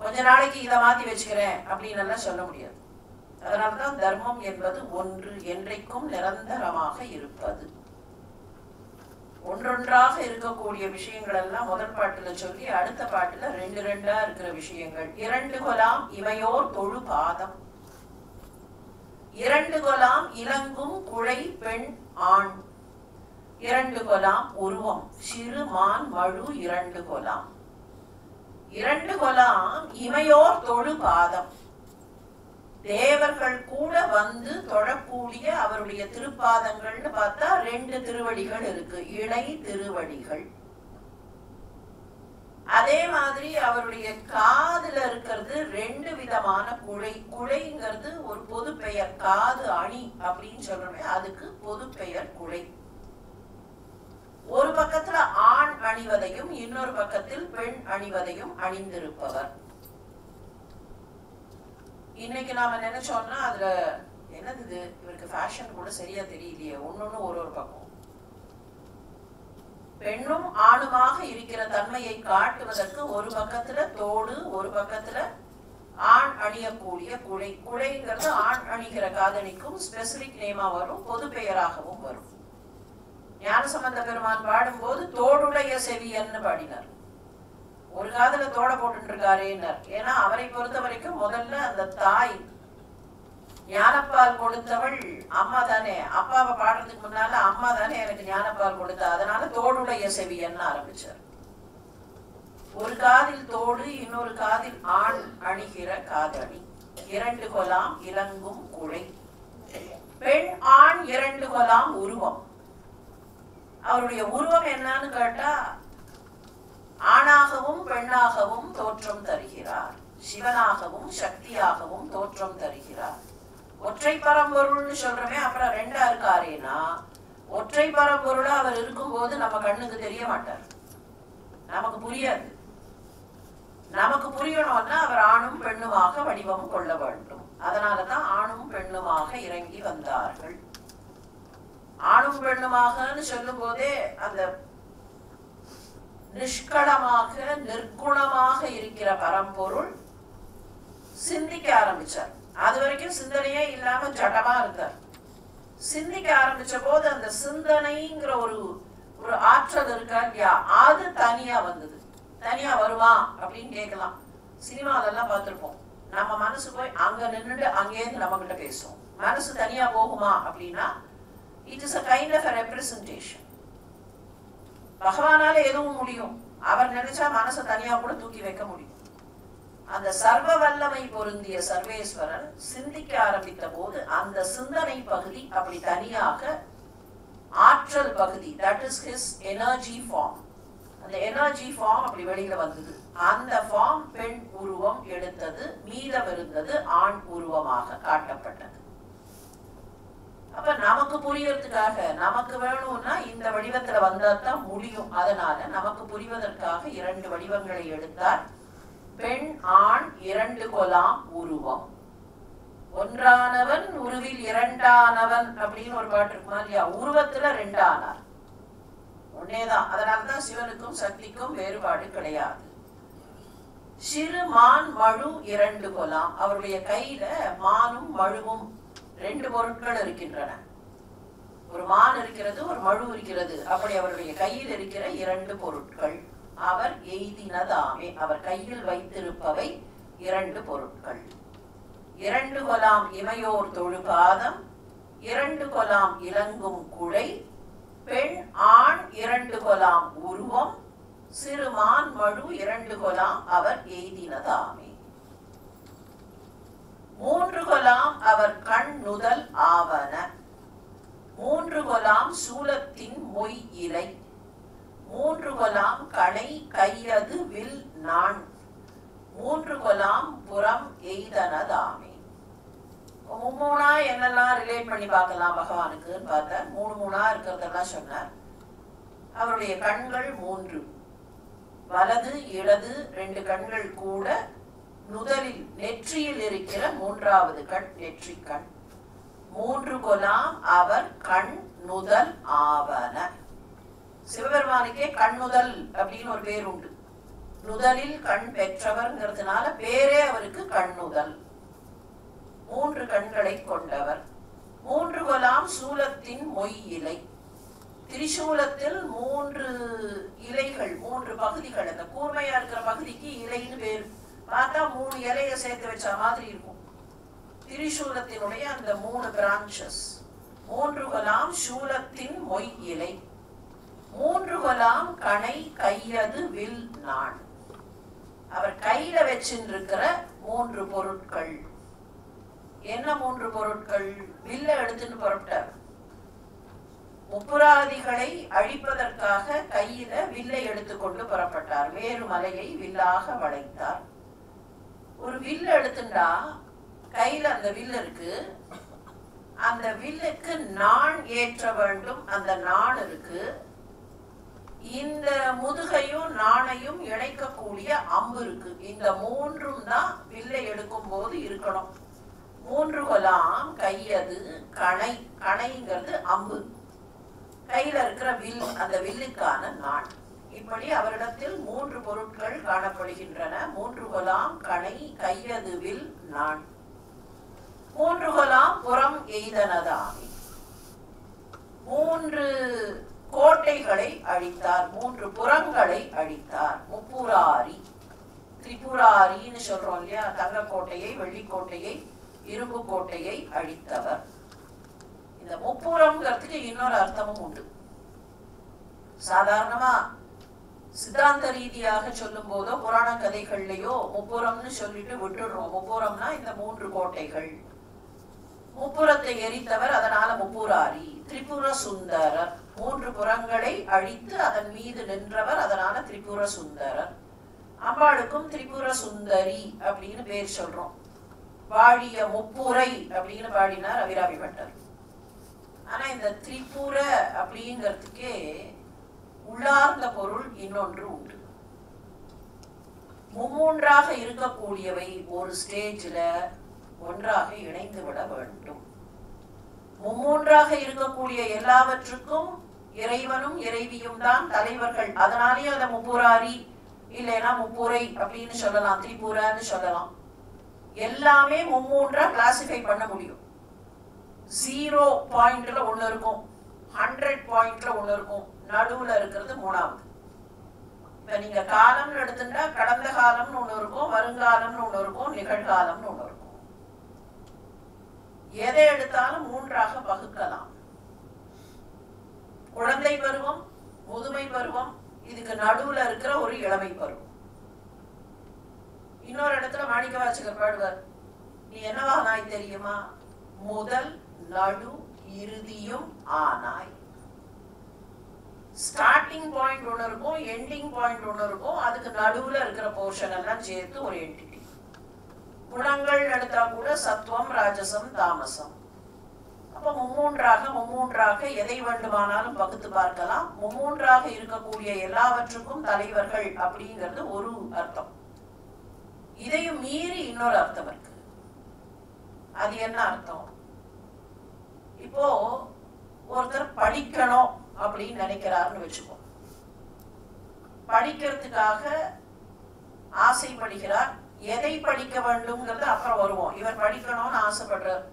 கொஞ்ச நாளைக்கு இதை மாத்தி வச்சுக்கிறேன் அப்படின்னு எல்லாம் சொல்ல முடியாது. அதனால்தான் தர்மம் என்பது ஒன்று, என்றைக்கும் நிரந்தரமாக இருப்பது. ஒன்றொன்றாக இருக்கக்கூடிய விஷயங்கள் எல்லாம் முதல் பாட்டுல சொல்லி அடுத்த பாட்டுல ரெண்டு ரெண்டா இருக்கிற விஷயங்கள். இரண்டு கொலாம் இமையோர் தொழு பாதம், இரண்டு கொலாம் இலங்கும் குழை பெண் ஆண், இரண்டு கொலாம் உருவம் சிறு மான் மழு இரண்டு கொலாம், இரண்டு கொலாம் இமையோர் தொழு பாதம், தேவர்கள் கூட வந்து தொழக்கூடிய அவருடைய திருப்பாதங்கள்னு பார்த்தா ரெண்டு திருவடிகள் இருக்கு, இணை திருவடிகள். அதே மாதிரி அவருடைய காதுல இருக்கிறது ரெண்டு விதமான குழை. குழைங்கிறது ஒரு பொது பெயர், காது அணி அப்படின்னு சொல்றோமே அதுக்கு பொது பெயர் குழை. ஒரு பக்கத்துல ஆண் அணிவதையும் இன்னொரு பக்கத்தில் பெண் அணிவதையும் அணிந்திருப்பவர். இன்னைக்கு நாம நினைச்சோம்னா அதுல என்னது இது, இவருக்கு ஃபேஷன் கூட சரியா தெரியலையே, ஒன்னொன்னு ஒரு ஒரு பக்கம். பெண்ணும் ஆணுமாக இருக்கிற தன்மையை காட்டுவதற்கு ஒரு பக்கத்துல தோடு, ஒரு பக்கத்துல ஆண் அணியக்கூடிய குழை. குழைங்கிறது ஆண் அணிகிற காதணிக்கும் ஸ்பெசிபிக் நேமா வரும், பொது பெயராகவும் வரும். ஞானசம்பந்த பெருமான் பாடும்போது தோடுடைய செவியன்னு பாடினார். ஒரு காதல தோட போட்டு இருக்காரேன்னார். ஏன்னா அவரை பொறுத்த வரைக்கும் முதல்ல அந்த தாய் ஞானப்பால் கொடுத்தவள் அம்மா தானே. அப்பாவை பாடுறதுக்கு முன்னால அம்மா தானே எனக்கு ஞானப்பால் கொடுத்தா, அதனால தோடுடைய செவியன்னு ஆரம்பிச்சார். ஒரு காதில் தோடு, இன்னொரு காதில் ஆண் அணிகிற காதணி. இரண்டு கொலாம் இலங்கும் குழை, பெண் ஆண் இரண்டு கொலாம் உருவம். அவருடைய உருவம் என்னன்னு கேட்டா ஆணாகவும் பெண்ணாகவும் தோற்றம் தருகிறார், சிவனாகவும் சக்தியாகவும் தோற்றம் தருகிறார். ஒற்றை பரம்பொருள்னு சொல்றமே, அப்புறம் ரெண்டா இருக்காரேனா, ஒற்றை பரம்பொருளா அவர் இருக்கும்போது நம்ம கண்ணுக்கு தெரிய மாட்டார், நமக்கு புரியாது. நமக்கு புரியணும்னா அவர் ஆணும் பெண்ணுமாக வடிவம் கொள்ள வேண்டும். அதனாலதான் ஆணும் பெண்ணுமாக இறங்கி வந்தார்கள். ஆணும் பெண்ணுமாகன்னு சொல்லும் போதே அந்த நிஷ்களமாக நிர்குணமாக இருக்கிற பரம்பொருள் சிந்திக்க ஆரம்பிச்சார். அது வரைக்கும் சிந்தனையே இல்லாம ஜடமா இருந்தார். சிந்திக்க ஆரம்பிச்ச போது அந்த சிந்தனைங்கிற ஒரு ஆற்றல் இருக்கா இல்லையா, அது தனியா வந்தது. தனியா வருமா அப்படின்னு கேட்கலாம். சினிமாலெல்லாம் பார்த்திருப்போம், நம்ம மனசு போய் அங்க நின்றுட்டு அங்கேருந்து நம்ம கிட்ட பேசுவோம். மனசு தனியா போகுமா அப்படின்னா it is a kind of a representation. பகவானால எதுவும் முடியும், அவர் நினைச்சா மனசை தனியா கூட தூக்கி வைக்க முடியும். அந்த சர்வ வல்லமை பொருந்திய சர்வேஸ்வரன் சிந்திக்க ஆரம்பித்த போது அந்த சிந்தனை பகுதி அப்படி தனியாக ஆற்றல் பகுதி, that is his energy form, அந்த எனர்ஜி ஃபார்ம் அப்படி வெளியில வந்தது. அந்த ஃபார்ம் பெண் உருவம் எடுத்தது, மீதம் இருந்தது ஆண் உருவமாக காட்டப்பட்டது. அப்ப நமக்கு புரியறதுக்காக, நமக்கு வேணும்னா இந்த வடிவத்துல வந்தாதான் முடியும். அதனால நமக்கு புரிவதற்காக இரண்டு வடிவங்களை எடுத்தார். பெண் ஆண் இரண்டு கொலாம் உருவம், ஒன்றானவன் உருவில் இரண்டானவன் அப்படின்னு ஒரு பாட்டு இருக்குமா இல்லையா, உருவத்துல ரெண்டானார், ஒன்னேதான். அதனாலதான் சிவனுக்கும் சக்திக்கும் வேறுபாடு கிடையாது. சிறு மான் மழு இரண்டு கொலாம், அவருடைய கையில மானும் மழுவும் ரெண்டு பொருட்கள் இருக்கின்றன. ஒரு மான் இருக்கிறது, ஒரு மழு இருக்கிறது. அப்படி அவருடைய கையில் இருக்கிற இரண்டு பொருட்கள். அவர் எய்தினதாமே, அவர் கையில் வைத்திருப்பவை இரண்டு பொருட்கள். இரண்டு கொலாம் இமையோர் தொழு பாதம், இரண்டு கொலாம் இலங்கும் குழை, பெண் ஆண் இரண்டு கொலாம் உருவம், சிறுமான் மழு இரண்டு கொலாம் அவர் எய்தினதாமே. மூன்று கொலாம் அவர் கண் நுதல் ஆவன, மூன்று கொலாம் சூலத்தின் மொய் இலை, மூன்று கொலாம் கணை கையது வில் நான், மூன்று கொலாம் புறம் எய்தனதாமே. மூணா என்னெல்லாம் ரிலேட் பண்ணி பார்க்கலாம் பகவானுக்குன்னு பார்த்தா, மூணு மூணா இருக்கிறதெல்லாம் சொன்னார். அவருடைய கண்கள் மூன்று, வலது இடது ரெண்டு கண்கள் கூட நுதலில் நெற்றியில் இருக்கிற மூன்றாவது கண் நெற்றி கண். மூன்று கொலாம் அவர் கண் நுதல் ஆவன. சிவபெருமானுக்கே கண்ணுதல் அப்படின்னு ஒரு பேர் உண்டு. நுதலில் கண் பெற்றவர்ங்கிறதுனால பேரே அவருக்கு கண்ணுதல். 3 கண்களை கொண்டவர். 3 கொலாம் சூலத்தின் மொய் இலை. திரிசூலத்தில் 3 இலைகள், 3 பகுதிகள். அந்த கூர்மையா இருக்கிற பகுதிக்கு இலைன்னு பேரு. பார்த்தா 3 இலைய சேர்த்து வச்ச மாதிரி இருக்கும். திரிசூலத்தினுடைய அந்த 3 பிரான்சஸ். 3 கொலாம் சூலத்தின் மொய் இலை. 3 கொலாம் கணை கையது வில் நான். அவர் கையில வச்சிருக்கிற 3 பொருட்கள். என்ன 3 பொருட்கள்? வில்ல எடுத்துன்னு புறப்பட்டார். முப்புராதிகளை அழிப்பதற்காக கையில வில்லை எடுத்துக்கொண்டு புறப்பட்டார். வேறு மலையை வில்லாக வளைத்தார். ஒரு வில்ல எடுத்துட்டா கையில அந்த வில் இருக்கு. அந்த வில்லுக்கு நாண் ஏற்ற வேண்டும். அந்த நாண் இருக்கு. இந்த முதுகையும் நாணையும் இணைக்கக்கூடிய அம்பு இருக்கு. இந்த 3ம் தான் வில்லை எடுக்கும் போது இருக்கணும். 3 கொலாம் கையது கணை. கணைங்கிறது அம்பு. கையில இருக்கிற வில், அந்த வில்லுக்கான நாண். இப்படி அவரிடத்தில் 3 பொருட்கள் காணப்படுகின்றன. 3 கொலாம் கணை கையது வில் நாண். 3 கொலாம் புறம் எய்தனதாமி. 3 கோட்டைகளை அழித்தார். 3 புறங்களை அழித்தார். முப்புராரி, திரிபுராரின்னு சொல்றோம் இல்லையா? தங்க கோட்டையை, வெள்ளிக்கோட்டையை, இரும்பு கோட்டையை அழித்தவர். இந்த முப்புறம்ங்கிறதுக்கு இன்னொரு அர்த்தமும் உண்டு. சாதாரணமா சித்தாந்த ரீதியாக சொல்லும் போதோ புராண கதைகள்லயோ முப்புறம்னு சொல்லிட்டு விட்டுடுறோம். முப்புறம்னா இந்த 3 கோட்டைகள். முப்புறத்தை எரித்தவர், அதனால முப்புராரி. திரிபுர சுந்தரர், 3 புறங்களை அழித்து அதன் மீது நின்றவர், அதனால திரிபுர சுந்தரர். அம்பாளுக்கும் திரிபுர சுந்தரி அப்படின்னு பேர் சொல்றோம். வாழிய முப்புரை அப்படின்னு பாடினார் அபிராமி பட்டர். ஆனா இந்த திரிபுர அப்படிங்கிறதுக்கே உள்ளார்ந்த பொருள் இன்னொன்று உண்டு. மும்மூன்றாக இருக்கக்கூடியவை ஒரு ஸ்டேஜ்ல ஒன்றாக இணைந்து விட வேண்டும். மும்மூன்றாக இருக்கக்கூடிய எல்லாவற்றுக்கும் இறைவனும் இறைவியும் தான் தலைவர்கள். அதனாலேயே அதை முப்புராரி இல்லைன்னா முப்புரை அப்படின்னு சொல்லலாம், திரிபுரன்னு சொல்லலாம். எல்லாமே மும்மூன்றா கிளாசிஃபை பண்ண முடியும். 0 பாயிண்ட்ல ஒண்ணு இருக்கும், 100 பாயிண்ட்ல ஒண்ணு இருக்கும், நடுவுல இருக்கிறது 3வது. இப்ப நீங்க காலம்னு எடுத்துட்டா கடந்த காலம்னு ஒண்ணு இருக்கும், வருங்காலம்னு ஒண்ணு இருக்கும், நிகழ்காலம்னு ஒண்ணு இருக்கும். எதை எடுத்தாலும் 3ஆக பகுக்கலாம். குழந்தை பருவம், முதுமை பருவம், இதுக்கு நடுவுல இருக்கிற ஒரு இளமை பருவம். இன்னொரு இடத்துல மாணிக்கவாசகர் பாடுவார், நீ என்னவானாய் தெரியுமா? முதல் நடு இறுதியும் ஆனாய். ஸ்டார்டிங் பாயிண்ட் ஒண்ணு இருக்கும், எண்டிங் பாயிண்ட் ஒண்ணு இருக்கும், அதுக்கு நடுவுல இருக்கிற போர்ஷன் எல்லாம் சேர்த்து ஒரு என்டிட்டி. குணங்கள் எடுத்தா கூட சத்துவம், ராஜசம், தாமசம். அப்ப மும்மூன்றாக எதை வேண்டுமானாலும் பகுத்து பார்க்கலாம். மும்மூன்றாக இருக்கக்கூடிய எல்லாவற்றுக்கும் தலைவர்கள் அப்படிங்கிறது ஒரு அர்த்தம். இதையும் மீறி இன்னொரு அர்த்தம் இருக்கு. அது என்ன அர்த்தம்? இப்போ ஒருத்தர் படிக்கணும் அப்படின்னு நினைக்கிறாருன்னு வச்சுக்கோ. படிக்கிறதுக்காக ஆசைப்படுகிறார். எதை படிக்க வேண்டும்ங்கிறது அப்புறம் வருவோம். இவர் படிக்கணும்னு ஆசைப்படுறார்.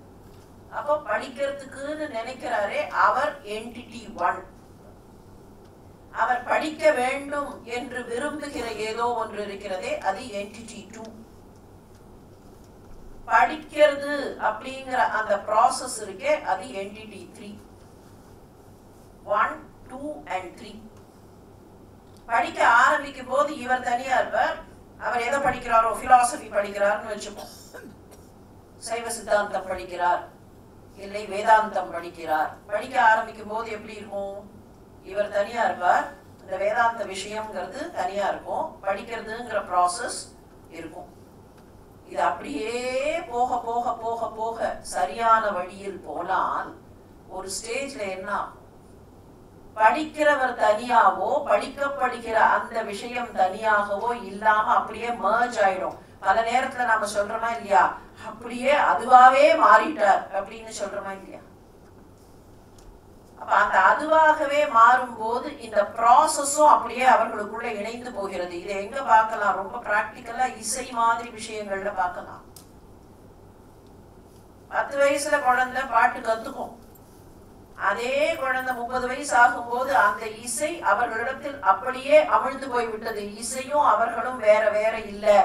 அப்போ படிக்கிறதுக்குன்னு நினைக்கிறாரே, அவர் என்டிட்டி 1. அவர் படிக்க வேண்டும் என்று விரும்புகிற ஏதோ ஒன்று இருக்கிறதே, அது என்டிட்டி 2. படிக்கிறது அப்படிங்கிற அந்த ப்ராசஸ் இருக்கே, அது என்டிட்டி 3. 1, 2 and 3. படிக்க ஆரம்பிக்கும் போது இவர் தனியா இருப்பார். அவர் எதை படிக்கிறாரோ, பிலாசபி படிக்கிறார்னு வச்சுப்போம். சைவ சித்தாந்தம் படிக்கிறார், இல்லை வேதாந்தம் படிக்கிறார். படிக்க ஆரம்பிக்கும் போது எப்படி இருக்கும்? இவர் தனியா இருப்பார், இந்த வேதாந்த விஷயம்ங்கிறது தனியா இருக்கும், படிக்கிறதுங்கிற ப்ராசஸ் இருக்கும். இது அப்படியே போக போக போக போக சரியான வழியில் போனால் ஒரு ஸ்டேஜ்ல என்ன ஆகும்? படிக்கிறவர் தனியாவோ படிக்கப்படுகிற அந்த விஷயம் தனியாகவோ இல்லாம அப்படியே மர்ஜ் ஆயிடும். பல நேரத்துல நாம சொல்றோமா இல்லையா, அப்படியே அதுவாவே மாறிட்டார் அப்படின்னு சொல்றோமா இல்லையா? அப்ப அந்த அதுவாகவே மாறும்போது இந்த ப்ராசஸும் அப்படியே அவர்களுக்குள்ள இணைந்து போகிறது. இதை எங்க பார்க்கலாம்? ரொம்ப பிராக்டிக்கலா இசை மாதிரி விஷயங்கள்ல பார்க்கலாம். 10 வயசுல குழந்தை பாட்டு கத்துக்கும். அதே குழந்தை 30 வயசு ஆகும்போது அந்த இசை அவர்களிடத்தில் அப்படியே அமிழ்ந்து போய்விட்டது. இசையும் அவர்களும் வேற வேற இல்ல.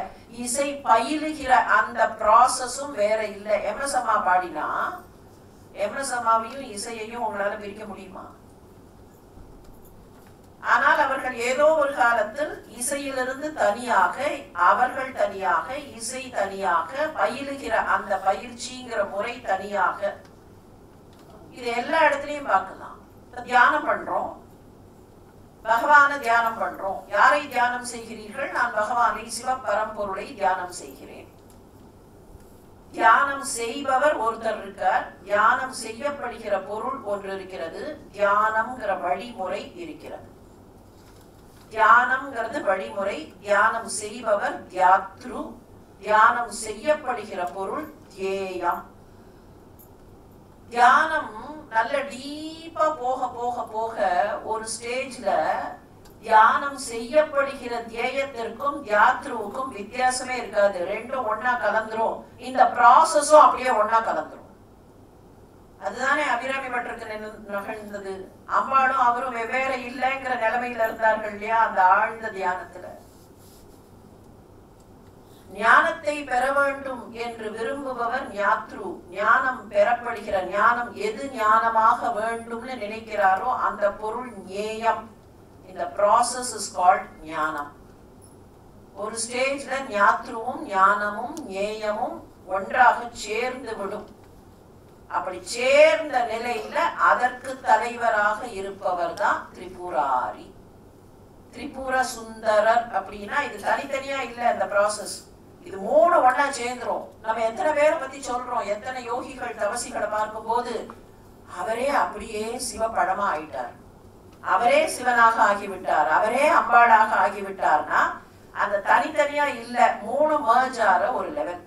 இசை பயிலுகிற அந்த ப்ராசஸும் வேற இல்ல. எம்எஸ் அம்மா பாடினா எம்எஸ் அம்மாவையும் இசையையும் உங்களால பிரிக்க முடியுமா? ஆனால் அவர்கள் ஏதோ ஒரு காலத்தில் இசையிலிருந்து தனியாக, அவர்கள் தனியாக, இசை தனியாக, பயிலுகிற அந்த பயிற்சிங்கிற முறை தனியாக, இது எல்லா இடத்துலயும் பார்க்கலாம். தியானம் பண்றோம், பகவான தியானம் பண்றோம். யாரை தியானம் செய்கிறீர்கள்? நான் பகவானை, சிவபரம்பொருளை தியானம் செய்கிறேன். தியானம் செய்பவர் ஒருத்தர் இருக்கார், தியானம் செய்யப்படுகிற பொருள் ஒன்று இருக்கிறது, தியானம்ங்கிற வழிமுறை இருக்கிறது. தியானம்ங்கிறது வழிமுறை, தியானம் செய்பவர் தியாத்ரு, தியானம் செய்யப்படுகிற பொருள் தியேயம். தியானம் நல்ல டீப்பா போக போக போக ஒரு ஸ்டேஜ்ல தியானம் செய்யப்படுகிற தியேயத்திற்கும் தியாத்ருவுக்கும் வித்தியாசமே இருக்காது. ரெண்டும் ஒன்னா கலந்துரும். இந்த ப்ராசஸும் அப்படியே ஒன்னா கலந்துரும். அதுதானே அபிராமி பட்டருக்கு நிகழ்ந்தது. அம்பாளும் அவரும் வெவ்வேறு இல்லைங்கிற நிலைமையில இருந்தார்கள் இல்லையா அந்த ஆழ்ந்த தியானத்துல. ஞானத்தை பெற வேண்டும் என்று விரும்புபவர் ஞாத்ரு. ஞானம் பெறப்படுகிற ஞானம் எது ஞானமாக வேண்டும்னு நினைக்கிறாரோ அந்த பொருள் ஞேயம். இந்த ப்ராசஸ் இஸ் கால்ட் ஞானம். ஒரு ஸ்டேஜ்ல ஞாத்ருவும் ஞானமும் ஞேயமும் ஒன்றாக சேர்ந்து விடும். அப்படி சேர்ந்த நிலையில அதற்கு தலைவராக இருப்பவர் தான் திரிபுராரி. திரிபுர சுந்தரர் அப்படின்னா இது தனித்தனியா இல்ல. இந்த ப்ராசஸ் இது மூணு ஒன்னா சேர்ந்துரும். நம்ம எத்தனை பேரை பத்தி சொல்றோம், எத்தனை யோகிகள் தவசிகளை பார்க்கும் போது அவரே அப்படியே சிவபடமா ஆயிட்டார், அவரே சிவனாக ஆகிவிட்டார், அவரே அம்பாளாக ஆகிவிட்டார்னா அந்த தனித்தனியா இல்ல, மூணு மர்ஜ் ஆற ஒரு லெவல்.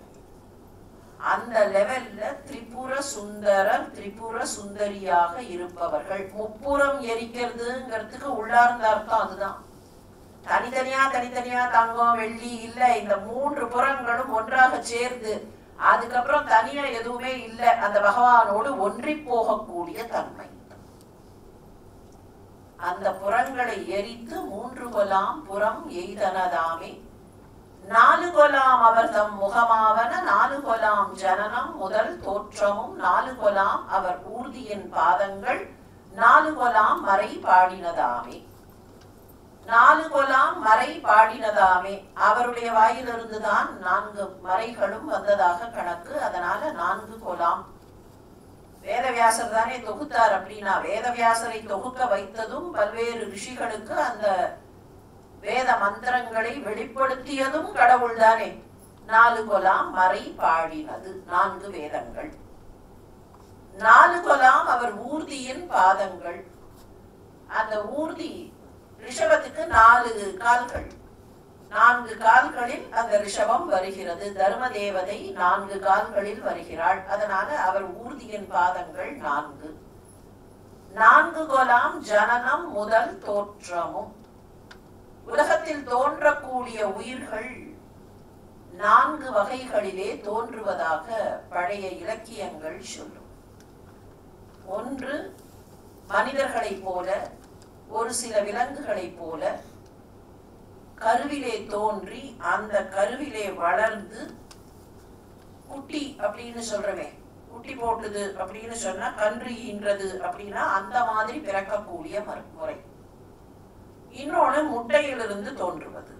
அந்த லெவல்ல திரிபுர சுந்தரர், திரிபுர சுந்தரியாக இருப்பவர்கள். முப்புறம் எரிக்கிறதுங்கிறதுக்கு உள்ளார்ந்த அர்த்தம் அதுதான். தனித்தனியா தனித்தனியா தங்கம் வெள்ளி இல்ல, இந்த மூன்று புறங்களும் ஒன்றாக சேர்ந்து அதுக்கப்புறம் தனியா எதுவுமே இல்ல, அந்த பகவானோடு ஒன்றி போகக்கூடிய தன்மை. அந்த புறங்களை எரித்து 3 கொலாம் புறம் எய்தனதாமே, 4 கொலாம் அவர் தம் முகமாவன, 4 கொலாம் ஜனனம் முதல் தோற்றமும், 4 கொலாம் அவர் ஊர்தியின் பாதங்கள், 4 கொலாம் மறை பாடினதாமே. 4 கொலாம் மறை பாடினதாமே, அவருடைய வாயிலிருந்துதான் 4 மறைகளும் வந்ததாக கணக்கு. அதனால 4 கொலாம். வேதவியாசர் தானே தொகுத்தார். அப்படின்னா வேதவியாசரை தொகுக்க வைத்ததும் பல்வேறு ரிஷிகளுக்கு அந்த வேத மந்திரங்களை வெளிப்படுத்தியதும் கடவுள் தானே. 4 கொலாம் மறை பாடினது 4 வேதங்கள். 4 கொலாம் அவர் ஊர்தியின் பாதங்கள். அந்த ஊர்தி ரிஷபத்துக்கு 4 கால்கள். 4 கால்களில் அந்த ரிஷபம் வருகிறது. தர்ம தேவதை 4 கால்களில் வருகிறாள். அதனால அவர் ஊர்தியின் பாதங்கள் 4. 4 கொலாம் ஜனனம் முதல் தோற்றமும். உலகத்தில் தோன்றக்கூடிய உயிர்கள் 4 வகைகளிலே தோன்றுவதாக பழைய இலக்கியங்கள் சொல்லும். ஒன்று மனிதர்களைப் போல, ஒரு சில விலங்குகளைப் போல கருவிலே தோன்றி அந்த கருவிலே வளர்ந்து குட்டி அப்படின்னு சொல்றவே, குட்டி போட்டுது அப்படின்னு சொன்னா கன்று ஈன்றது அப்படின்னா அந்த மாதிரி பிறக்கக்கூடிய முறை. இன்னொன்னு முட்டையிலிருந்து தோன்றுவது.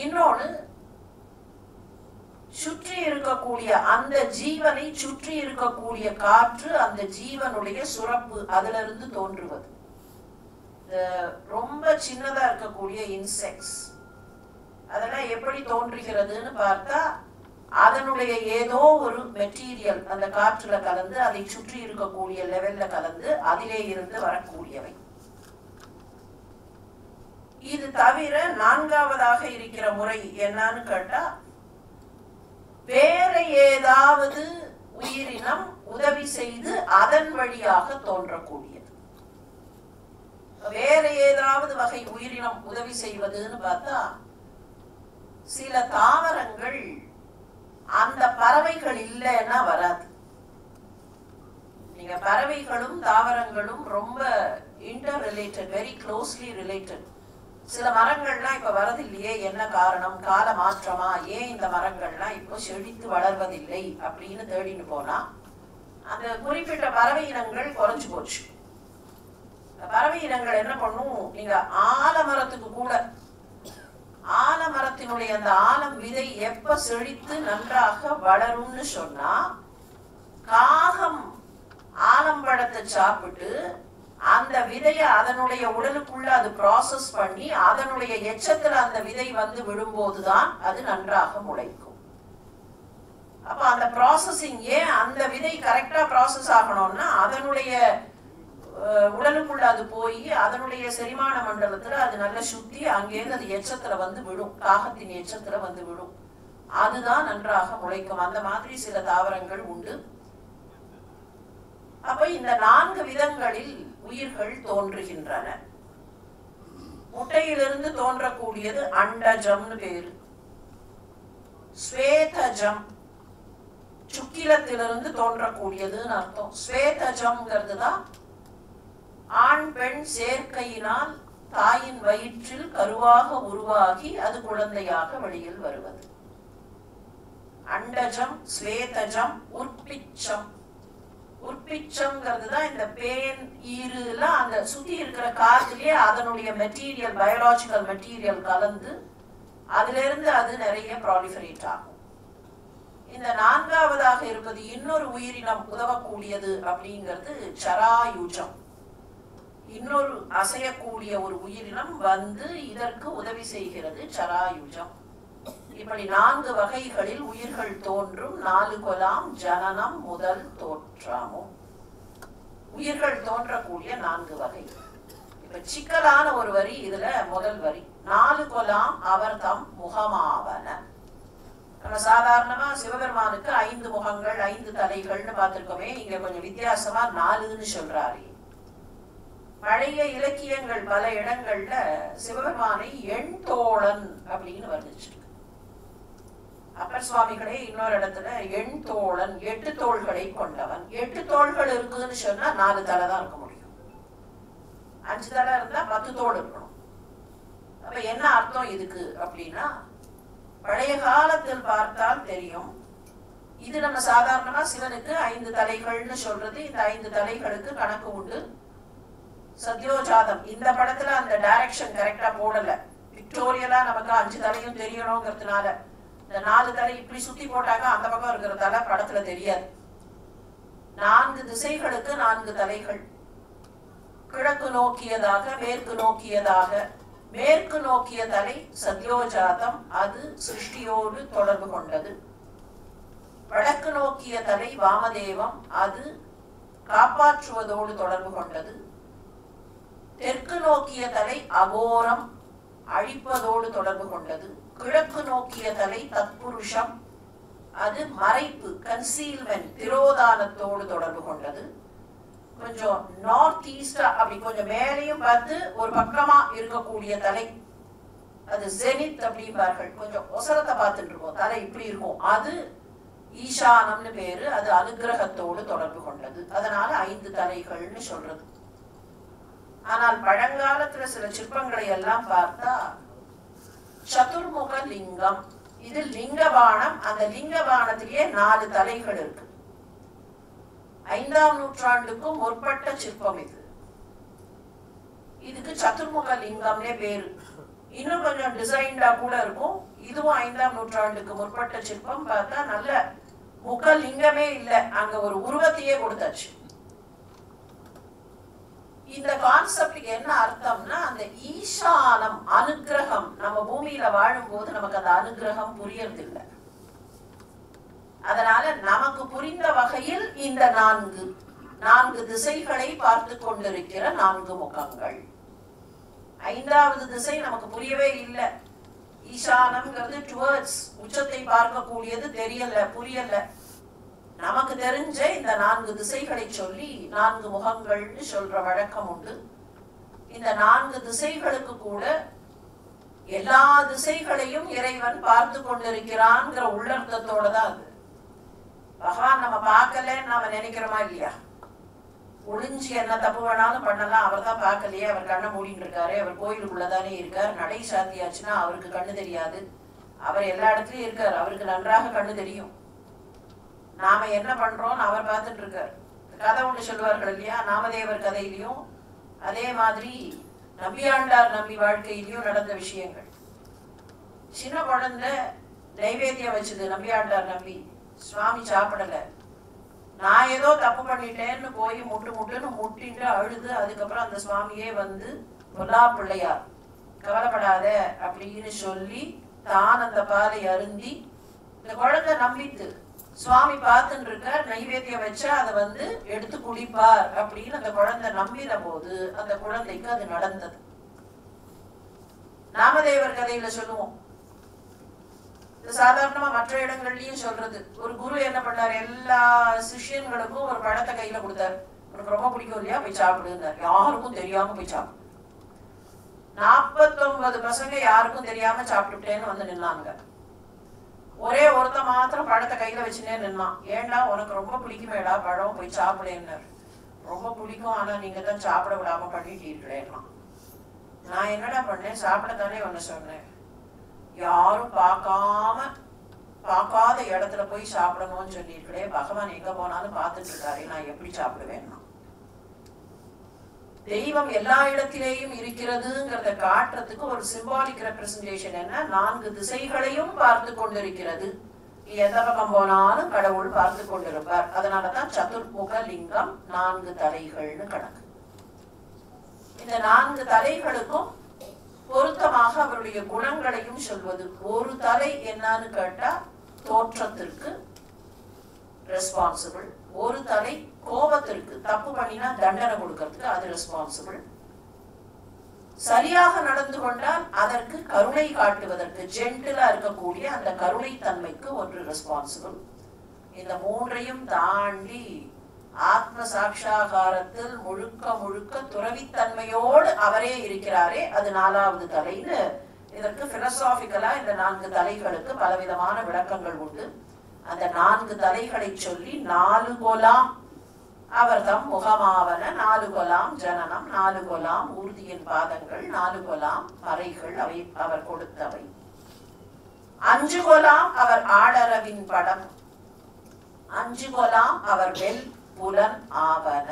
இன்னொன்னு சுற்றி இருக்கக்கூடிய அந்த ஜீவனை சுற்றி இருக்கக்கூடிய காற்று, அந்த ஜீவனுடைய சுரப்பு, அதுல இருந்து தோன்றுவது. ரொம்ப சின்னதா இருக்கக்கூடிய இன்செக்ட்ஸ் அதெல்லாம் எப்படி தோன்றுகிறதுன்னு பார்த்தா அதனுடைய ஏதோ ஒரு மெட்டீரியல் அந்த காற்றுல கலந்து அதை சுற்றி இருக்கக்கூடிய லெவல்ல கலந்து அதிலே இருந்து வரக்கூடியவை. இது தவிர 4வதாக இருக்கிற முறை என்னன்னு கேட்டா, வேற ஏதாவது உயிரினம் உதவி செய்து அதன் வழியாக தோன்றக்கூடியது. வேற ஏதாவது வகை உயிரினம் உதவி செய்வதுன்னு பார்த்தா சில தாவரங்கள் அந்த பறவைகள் இல்லைன்னா வராது. நீங்க பறவைகளும் தாவரங்களும் ரொம்ப inter related, very closely related. சில மரங்கள்லாம் இப்ப வரதில்லையே, என்ன காரணம்? கால மாற்றமா? ஏன் இந்த மரங்கள்லாம் இப்போ செழித்து வளர்வதில்லை அப்படின்னு தேடின்னு போனா அந்த குறிப்பிட்ட பறவை இனங்கள் குறைஞ்சு போச்சு. பறவை இனங்கள் என்ன பண்ணும், நீங்க ஆலமரத்துக்கு கூட ஆலமரத்தினுடைய அந்த ஆலம் விதை எப்ப செழித்து நன்றாக வளரும்னு சொன்னா, காகம் ஆலம்பழத்தை சாப்பிட்டு அந்த விதைய அதனுடைய உடலுக்குள்ள அது ப்ராசஸ் பண்ணி அதனுடைய எச்சத்துல அந்த விதை வந்து விடும்போதுதான் அது நன்றாக முளைக்கும். அப்ப அந்த ப்ராசஸிங், ஏன் அந்த விதை கரெக்டா ப்ராசஸ் ஆகணும்னா அதனுடைய உடலுக்குள்ள அது போய் அதனுடைய செரிமான மண்டலத்துல அது நல்ல சுத்தி அங்கேருந்து அது எச்சத்துல வந்து விடும், காகத்தின் எச்சத்துல வந்து விடும், அதுதான் நன்றாக முளைக்கும். அந்த மாதிரி சில தாவரங்கள் உண்டு. அப்ப இந்த 4 விதங்களில் உயிர்கள் தோன்றுகின்றன. முட்டையிலிருந்து தோன்றக்கூடியது அண்டஜம்னு பேரு. ஸ்வேதஜம் சுக்கிலத்திலிருந்து தோன்றக்கூடியதுன்னு அர்த்தம். ஸ்வேதஜம்ங்கிறது தான் ஆண் பெண் சேர்க்கையினால் தாயின் வயிற்றில் கருவாக உருவாகி அது குழந்தையாக வெளியில் வருவது. அண்டஜம், ஸ்வேதஜம், உற்பிச்சம். உற்பிச்சம்ங்கிறது தான் இந்த பேன் ஈருல அந்த சுத்தி இருக்கிற காத்துலயே அதனுடைய மெட்டீரியல், பயாலஜிக்கல் மெட்டீரியல் கலந்து அதுல இருந்து அது நிறைய ப்ராலிஃபரேட் ஆகும். இந்த 4வதாக இருப்பது இன்னொரு உயிரினம் உதவக்கூடியது அப்படிங்கிறது சராயுஜம். இன்னொரு அசையக்கூடிய ஒரு உயிரினம் வந்து இதற்கு உதவி செய்கிறது, சராயுஜம். இப்படி 4 வகைகளில் உயிர்கள் தோன்றும். 4 கொலாம் ஜனனம் முதல் தோற்றமும். உயிர்கள் தோன்றக்கூடிய 4 வகை. இப்ப சிக்கலான ஒரு வரி இதுல முதல் வரி, 4 கொலாம் அவர் தம் முகமாவன. நம்ம சாதாரணமா சிவபெருமானுக்கு 5 முகங்கள் 5 தலைகள்னு பார்த்திருக்கோமே, இங்க கொஞ்சம் வித்தியாசமா 4ன்னு சொல்றாரு. பழைய இலக்கியங்கள் பல இடங்கள்ல சிவபெருமானை எண் தோழன் அப்படின்னு வர்ணிச்சிருக்கு. அப்பர் சுவாமிகளே இன்னொரு இடத்துல எண் தோழன், 8 தோள்களை கொண்டவன். 8 தோள்கள் இருக்குதுன்னு சொன்னா 4 தலை தான் இருக்க முடியும். 5 தலை இருந்தா 10 தோள் இருக்கணும். அப்ப என்ன அர்த்தம் இதுக்கு அப்படின்னா, பழைய காலத்தில் பார்த்தால் தெரியும். இது நம்ம சாதாரணமா சிவனுக்கு 5 தலைகள்னு சொல்றது. இந்த 5 தலைகளுக்கு கணக்கு உண்டு. சத்யோஜாதம் இந்த படத்துல அந்த டைரக்ஷன் கரெக்டா போடல. விக்டோரியலா நமக்கு 5 தலையும் தெரியணுங்கிறதுனால இந்த 4 தலை இப்படி சுத்தி போட்டாங்க, அந்த பக்கம் இருக்கிற தலை படத்துல தெரியாது. 4 திசைகளுக்கு 4 தலைகள். கிழக்கு நோக்கியதாக, மேற்கு நோக்கியதாக. மேற்கு நோக்கிய தலை சத்யோஜாதம், அது சிருஷ்டியோடு தொடர்பு கொண்டது. வடக்கு நோக்கிய தலை வாமதேவம், அது காப்பாற்றுவதோடு தொடர்பு கொண்டது. தெற்கு நோக்கிய தலை அகோரம், அழிப்பதோடு தொடர்பு கொண்டது. கிழக்கு நோக்கிய தலை தத்புருஷம், அது மறைப்பு, கன்சீல்மென்ட், திரோதானத்தோடு தொடர்பு கொண்டது. கொஞ்சம் நார்த் ஈஸ்டா அப்படி கொஞ்சம் மேலையும் பார்த்து ஒரு பக்கமா இருக்கக்கூடிய தலை, அது ஜெனித் அப்படிம்பார்கள். கொஞ்சம் ஒசரத்தை பார்த்துட்டு இருக்கோம், தலை இப்படி இருக்கும், அது ஈசானம்னு பேரு. அது அனுகிரகத்தோடு தொடர்பு கொண்டது. அதனால 5 தலைகள்னு சொல்றது. ஆனால் பழங்காலத்துல சில சிற்பங்களை எல்லாம் பார்த்தா சதுர்முக லிங்கம், இது லிங்கபானம். அந்த லிங்கபானத்திலேயே 4 தலைகள் இருக்கு. 5ஆம் நூற்றாண்டுக்கும் முற்பட்ட சிற்பம் இது. இதுக்கு சதுர்முக லிங்கம்னே பேரு. இன்னும் கொஞ்சம் டிசைன்டா கூட இருக்கும். இதுவும் 5ஆம் நூற்றாண்டுக்கு முற்பட்ட சிற்பம். பார்த்தா நல்ல முக லிங்கமே இல்லை, அங்க ஒரு உருவத்தையே கொடுத்தாச்சு. இந்த கான்செப்டுக்கு என்ன அர்த்தம்னா, அந்த ஈசானம் அனுகிரகம், நம்ம பூமியில வாழும் போது நமக்கு அந்த அனுகிரகம் புரியறது இல்லை. அதனால நமக்கு புரிந்த வகையில் இந்த 4 திசைகளை பார்த்து கொண்டிருக்கிற 4 முகங்கள். 5வது திசை நமக்கு புரியவே இல்லை. ஈசானம்ங்கிறது டுவர்ட்ஸ், உச்சத்தை பார்க்கக்கூடியது, தெரியல, புரியல. நமக்கு தெரிஞ்ச இந்த 4 திசைகளை சொல்லி 4 முகங்கள்னு சொல்ற வழக்கம் உண்டு. இந்த 4 திசைகளுக்கு கூட எல்லா திசைகளையும் இறைவன் பார்த்து கொண்டிருக்கிறான்ங்கிற உள்ளர்த்தத்தோட தான் அது. பகவான் நம்ம பார்க்கலன்னு நாம நினைக்கிறோமா இல்லையா? ஒளிஞ்சு என்ன தப்பு வேணாலும் பண்ணலாம், அவர் தான் பார்க்கலையே, அவர் கண்ணை மூடிட்டு இருக்காரு, அவர் கோயிலுக்குள்ளதானே இருக்கார், நடை சாத்தியாச்சுன்னா அவருக்கு கண்ணு தெரியாது, அவர் எல்லா இடத்துலயும் இருக்கார், அவருக்கு நன்றாக கண்ணு தெரியும். நாம என்ன பண்றோம் அவர் பார்த்துட்டு இருக்கார். கதை ஒன்று சொல்லுவார்கள் இல்லையா, நாமதேவர் கதையிலையும் அதே மாதிரி நம்பியாண்டார் நம்பி வாழ்க்கையிலையும் நடந்த விஷயங்கள். சின்ன குழந்தை நைவேத்தியம் வச்சது, நம்பியாண்டார் நம்பி சுவாமி சாப்பிடல. நான் ஏதோ தப்பு பண்ணிட்டேன்னு போய் முட்டுன்னு முட்டிட்டு அழுது, அதுக்கப்புறம் அந்த சுவாமியே வந்து பொல்லா பிள்ளையார் கவலைப்படாத அப்படின்னு சொல்லி தான் அந்த பாலை அருந்தி, இந்த குழந்தை நம்பித்து சுவாமி பார்த்துட்டு இருக்கார், நைவேத்தியம் வச்சா அதை வந்து எடுத்து குடிப்பார் அப்படின்னு அந்த குழந்தை நம்பின போது அந்த குழந்தைக்கு அது நடந்தது. நாமதேவர் கதையில சொல்லுவோம், சாதாரணமா மற்ற இடங்கள்லயும் சொல்றது. ஒரு குரு என்ன பண்ணாரு, எல்லா சிஷ்யன்களுக்கும் ஒரு பழத்தை கையில கொடுத்தாரு. உனக்கு ரொம்ப பிடிக்கும் இல்லையா, போய் சாப்பிடுன்னாரு. யாருக்கும் தெரியாம போய் சாப்பிடு. 49 பசங்க யாருக்கும் தெரியாம சாப்பிட்டுட்டேன்னு வந்து நின்னாங்க. ஒரே ஒருத்த மாத்திரம் பழத்தை கையில வச்சுனே நின்னான். ஏண்டா உனக்கு ரொம்ப பிடிக்குமேடா பழம், போய் சாப்பிடுன்னாரு. ரொம்ப பிடிக்கும், ஆனா நீங்க தான் சாப்பிட விடாம பண்ணிட்டீர்களேன்னா. நான் என்னடா பண்ணேன், சாப்பிடத்தானே ஒண்ணு சொன்னேன். யாரும் பார்க்காத இடத்துல போய் சாப்பிடணும்னு சொல்லியிருக்கே, பகவான் எங்க போனாலும் பார்த்துட்டு இருக்காரு, நான் எப்படி சாப்பிடுவேன்னா. தெய்வம் எல்லா இடத்திலேயும் இருக்கிறதுங்கிறத காட்டுறதுக்கு ஒரு சிம்பாலிக் ரெப்ரசன்டேஷன் என்ன, 4 திசைகளையும் பார்த்து கொண்டிருக்கிறது. எந்த பக்கம் போனாலும் கடவுள் பார்த்து கொண்டிருப்பார். அதனாலதான் சதுர்முக லிங்கம், 4 தலைகள்னு கணக்கு. இந்த 4 தலைகளுக்கும் பொருத்தமாக அவருடைய குணங்களையும் சொல்வது. ஒரு தலை என்னன்னு கேட்டா தோற்றத்திற்கு ரெஸ்பான்சிபிள், ஒரு தலை கோபத்திற்கு, தப்பு பண்ணினா தண்டனை கொடுக்கறதுக்கு அது ரெஸ்பான்சிபிள், சரியாக நடந்து கொண்டால் அதற்கு கருணை காட்டுவதற்கு ஜென்டிலா இருக்கக்கூடிய அந்த கருணை தன்மைக்கு ஒன்று ரெஸ்பான்சிபிள். இந்த 3ஐயும் தாண்டி ஆத்ம சாட்சாகாரத்தில் முழுக்க துறவித்தன்மையோடு அவரே இருக்கிறாரே, அது 4வது தலைன்னு. இதற்கு பிலசாபிக்கலா இந்த 4 தலைகளுக்கு பலவிதமான விளக்கங்கள் உண்டு. அந்த 4 தலைகளை சொல்லி 4 கொலாம் அவர் தம் முகமாவன, 4 கொலாம் ஜனனம், 4 கொலாம் ஊர்தியின் பாதங்கள், 4 கொலாம் மறைகள் அவை அவர் கொடுத்தவை, 5 கொலாம் அவர் ஆடரவின் படம், 5 கொலாம் அவர் வெல் புலன் ஆவன,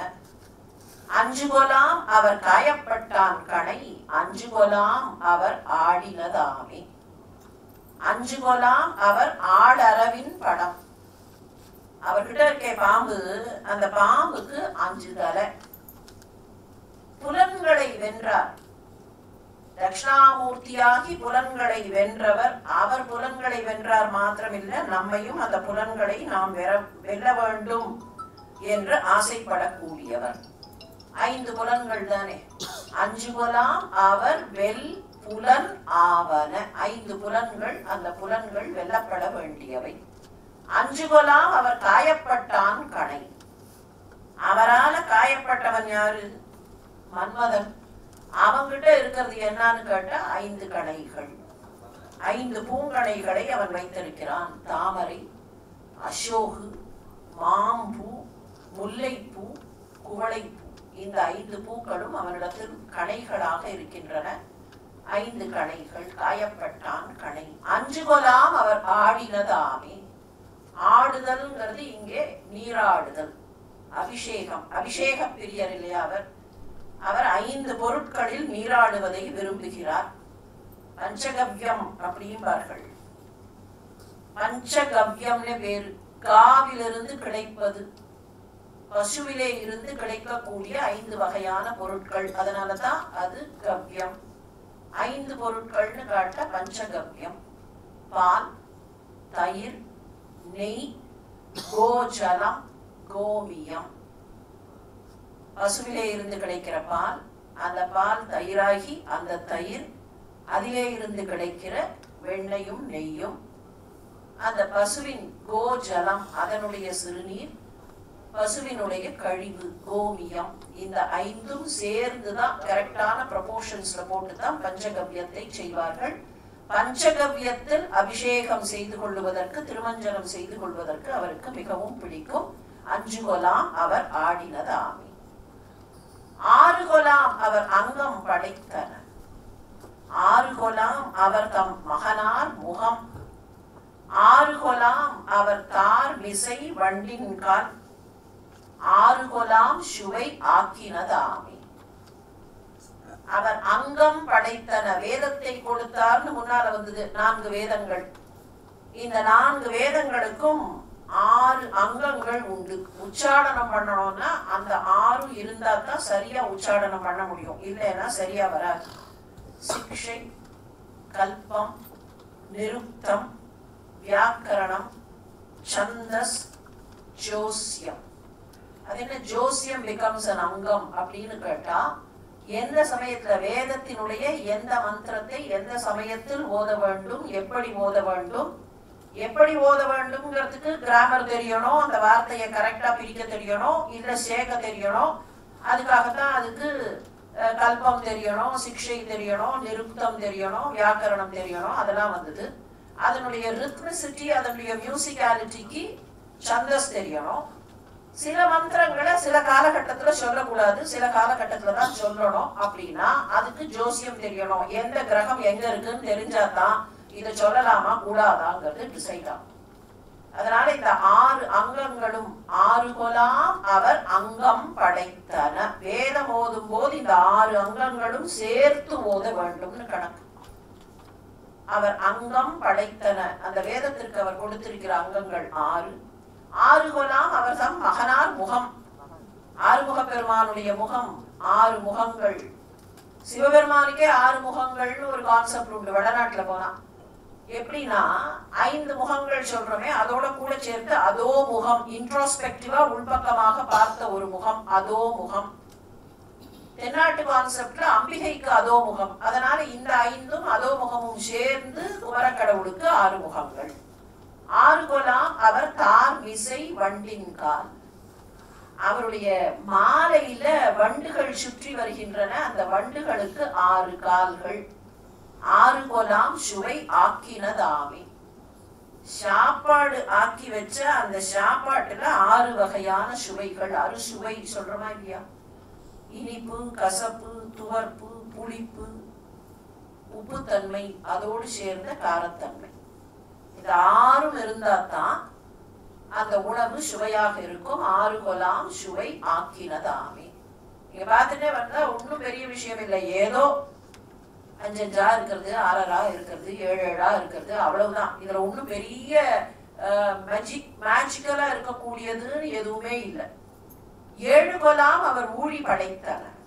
5 கொலாம் அவர் காயப்பட்டான் கணை, 5 கொலாம் அவர் ஆடினதாமே, 5 கொலாம் அவர் ஆடரவின் படம். அவர்கிட்ட இருக்க பாம்பு, அந்த பாம்புக்கு 5 தலை. புலன்களை வென்றார், தட்சிணாமூர்த்தியாகி புலன்களை வென்றவர். அவர் புலன்களை வென்றார் மாத்திரமில்ல, நம்மையும் அந்த புலன்களை நாம் வெல்ல வேண்டும் என்று ஆசைப்படக்கூடியவர். 5 புலன்கள் தானே. 5 கொலாம் அவர் வெல் புலன் ஆவன. 5 புலன்கள், அந்த புலன்கள் வெல்லப்பட வேண்டியவை. 5 கொலாம் அவர் காயப்பட்டான் கணை. அவரால காயப்பட்டவன் யாரு? மன்மதன். அவங்கிட்ட இருக்கிறது என்னன்னு கேட்டா 5 கணைகள், 5 பூங்கணைகளை அவன் வைத்திருக்கிறான். தாமரை, அசோகு, மாம்பூ, முல்லைப்பூ, குவளைப்பூ. இந்த 5 பூக்களும் அவனிடத்தில் கணைகளாக இருக்கின்றன. 5 கணைகள், காயப்பட்டான் கணை. 5 கொலாம் அவர் ஆடினதாமே. ஆடுதல்ங்கிறது இங்கே நீராடுதல், அபிஷேகம். அபிஷேக பிரியர் இல்லையா அவர். அவர் 5 பொருட்களில் நீராடுவதை விரும்புகிறார். பஞ்சகவ்யம் அப்படிம்பார்கள். பஞ்சகவ்யம்னு பேரு. காவிலிருந்து கிடைப்பது, பசுவிலே இருந்து கிடைக்கக்கூடிய 5 வகையான பொருட்கள். அதனாலதான் அது கவ்யம். 5 பொருட்கள்னு காட்ட பஞ்சகவ்யம். பால், தயிர், நெய், கோஜலம், கோமியம். பசுவிலே இருந்து கிடைக்கிற பால், அந்த பால் தயிராகி அந்த தயிர், அதிலே இருந்து கிடைக்கிற வெண்ணையும் நெய்யும். அந்த பசுவின் கோஜலம் அதனுடைய சிறுநீர், பசுவினுடைய கழிவு கோமியம், இந்த 5ம் சேர்ந்துதான் கரெக்டான ப்ரொபோர்ஷன்ஸ்ல போட்டுதான் பஞ்சகவ்யத்தை செய்வார்கள். பஞ்சகவ்யத்தில் அபிஷேகம் செய்து கொள்வதற்கு, திருமஞ்சனம் செய்து கொள்வதற்கு அவருக்கு மிகவும் பிடிக்கும். 5 கொலாம் அவர் ஆடினதாமி. 6 கொலாம் அவர் அங்கம் படைத்தன. 6 கொலாம் அவர் தம் மகனார் முகம். 6 கொலாம் அவர் தார் மிசை வண்டின் கால். 6 கொலாம் சுவை ஆக்கினதாமி. அவர் அங்கம் படைத்தன. வேதத்தை கொடுத்தார்னு முன்னால வந்தது 4 வேதங்கள். இந்த 4 வேதங்களுக்கும் 6 அங்கங்கள் உண்டு. உச்சாடனம் பண்ணணும்னா அந்த 6 இருந்தா தான் சரியா உச்சாடனம் பண்ண முடியும், இல்லைன்னா சரியா வராது. சிக்ஷை, கல்பம், நிருக்தம், வியாக்கரணம், சந்தஸ், ஜோசியம். அது என்ன ஜோசியம் becomes an அங்கம் அப்படின்னு கேட்டா, எந்த சமயத்துல வேதத்தினுடைய எந்த மந்திரத்தை எந்த சமயத்தில் ஓத வேண்டும், எப்படி ஓத வேண்டும், எப்படி ஓத வேண்டும்ங்கிறதுக்கு கிராமர் தெரியணும், அந்த வார்த்தையை கரெக்டா பிரிக்க தெரியணும், இல்ல சேர்க்க தெரியணும். அதுக்காகத்தான் அதுக்கு கல்பம் தெரியணும், சிக்ஷை தெரியணும், நிருக்தம் தெரியணும், வியாக்கரணம் தெரியணும், அதெல்லாம் வந்தது. அதனுடைய ரித்மிசிட்டி, அதனுடைய மியூசிக்காலிட்டிக்கு சந்தஸ் தெரியணும். சில மந்திரங்களை சில காலகட்டத்துல சொல்லக்கூடாது, சில காலகட்டத்துல தான் சொல்லணும். அப்படின்னா அதுக்கு ஜோசியம் தெரியணும். எந்த கிரகம் எங்க இருக்குன்னு தெரிஞ்சாதான் இதை சொல்லலாமா கூடாதாங்கிறது டிசைட் ஆகும். அதனால இந்த 6 அங்கங்களும் 6 கொலாம் அவர் அங்கம் படைத்தன. வேதம் ஓதும் போது இந்த 6 அங்கங்களும் சேர்த்து ஓத வேண்டும்னு கணக்கு. அவர் அங்கம் படைத்தன. அந்த வேதத்திற்கு அவர் கொடுத்திருக்கிற அங்கங்கள் 6. 6 கொலாம் அவர் தம் மகனார் முகம். ஆறுமுக பெருமானுடைய முகம் 6 முகங்கள். சிவபெருமானுக்கே 6 முகங்கள்னு ஒரு கான்செப்ட் உண்டு வடநாட்டுல போனா. எப்படின்னா 5 முகங்கள் சொல்றோமே, அதோட கூட சேர்த்து அதோ முகம், இன்ட்ரோஸ்பெக்டிவா உள்பக்கமாக பார்த்த ஒரு முகம், அதோ முகம். தென்னாட்டு கான்செப்ட்ல அம்பிகைக்கு அதோ முகம். அதனால இந்த 5ம் அதோ முகமும் சேர்ந்து குமரக்கடவுளுக்கு 6 முகங்கள். 6 கொலாம் அவர் தார் மிசை வண்டின் கால். அவருடைய மாலையில வண்டுகள் சுற்றி வருகின்றன. அந்த வண்டுகளுக்கு 6 கால்கள். 6 கொலாம் சுவை ஆக்கினதாமி. சாப்பாடு ஆக்கி வச்ச அந்த சாப்பாட்டுல 6 வகையான சுவைகள். அறுசுவை சொல்றோமா இல்லையா? இனிப்பு, கசப்பு, துவர்ப்பு, புளிப்பு, உப்புத்தன்மை, அதோடு சேர்ந்த காரத்தன்மை. இந்த 6ம் இருந்தா தான் அந்த உணவு சுவையாக இருக்கும். 6 கொலாம் சுவை ஆக்கினதாமி. நீங்க பார்த்துட்டே வந்தா ஒன்னும் பெரிய விஷயம் இல்லை. ஏதோ 5 இருக்கிறது, 6 இருக்கிறது, 7 இருக்கிறது, அவ்வளவுதான். இதுல ஒன்னும் பெரிய மேஜிக்கலா இருக்கக்கூடியது எதுவுமே இல்லை. 7 கொலாம் அவர் ஊழி படைத்தனர்.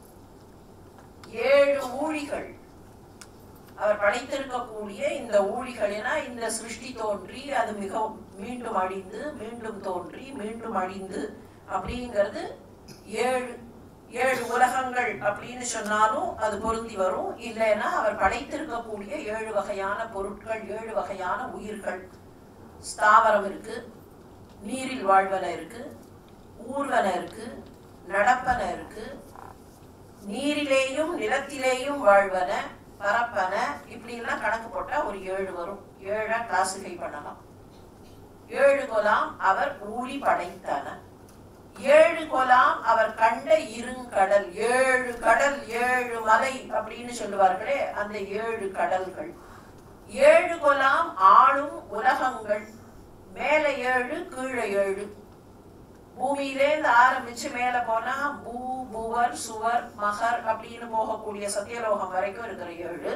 7 ஊழிகள் அவர் படைத்திருக்கக்கூடிய இந்த ஊழிகளினா, இந்த சிருஷ்டி தோன்றி அது மிக மீண்டும் அழிந்து மீண்டும் தோன்றி மீண்டும் அழிந்து அப்படிங்கிறது 7 உலகங்கள் அப்படின்னு சொன்னாலும் அது பொருந்தி வரும். இல்லைன்னா அவர் படைத்திருக்கக்கூடிய 7 வகையான பொருட்கள், 7 வகையான உயிர்கள். ஸ்தாவரம் இருக்கு, நீரில் வாழ்வன இருக்கு, ஊர்வன இருக்கு, நடப்பன இருக்கு, நீரிலேயும் நிலத்திலேயும் வாழ்வன, பரப்பன, இப்படி எல்லாம் கணக்கு போட்டா ஒரு 7 வரும். 7 கிளாசிஃபை பண்ணலாம். 7 கொலாம் அவர் ஊழி படைத்தன. 7 கொலாம் அவர் கண்ட இருங்கடல். 7 கடல், 7 மலை அப்படின்னு சொல்லுவார்களே, அந்த 7 கடல்கள். 7 கொலாம் ஆளும் உலகங்கள். மேல 7, கீழே 7. பூமியிலேருந்து ஆரம்பிச்சு மேல போனா பூ, புவர், சுவர், மகர் அப்படின்னு போகக்கூடிய சத்தியலோகம் வரைக்கும் இருக்கிற 7.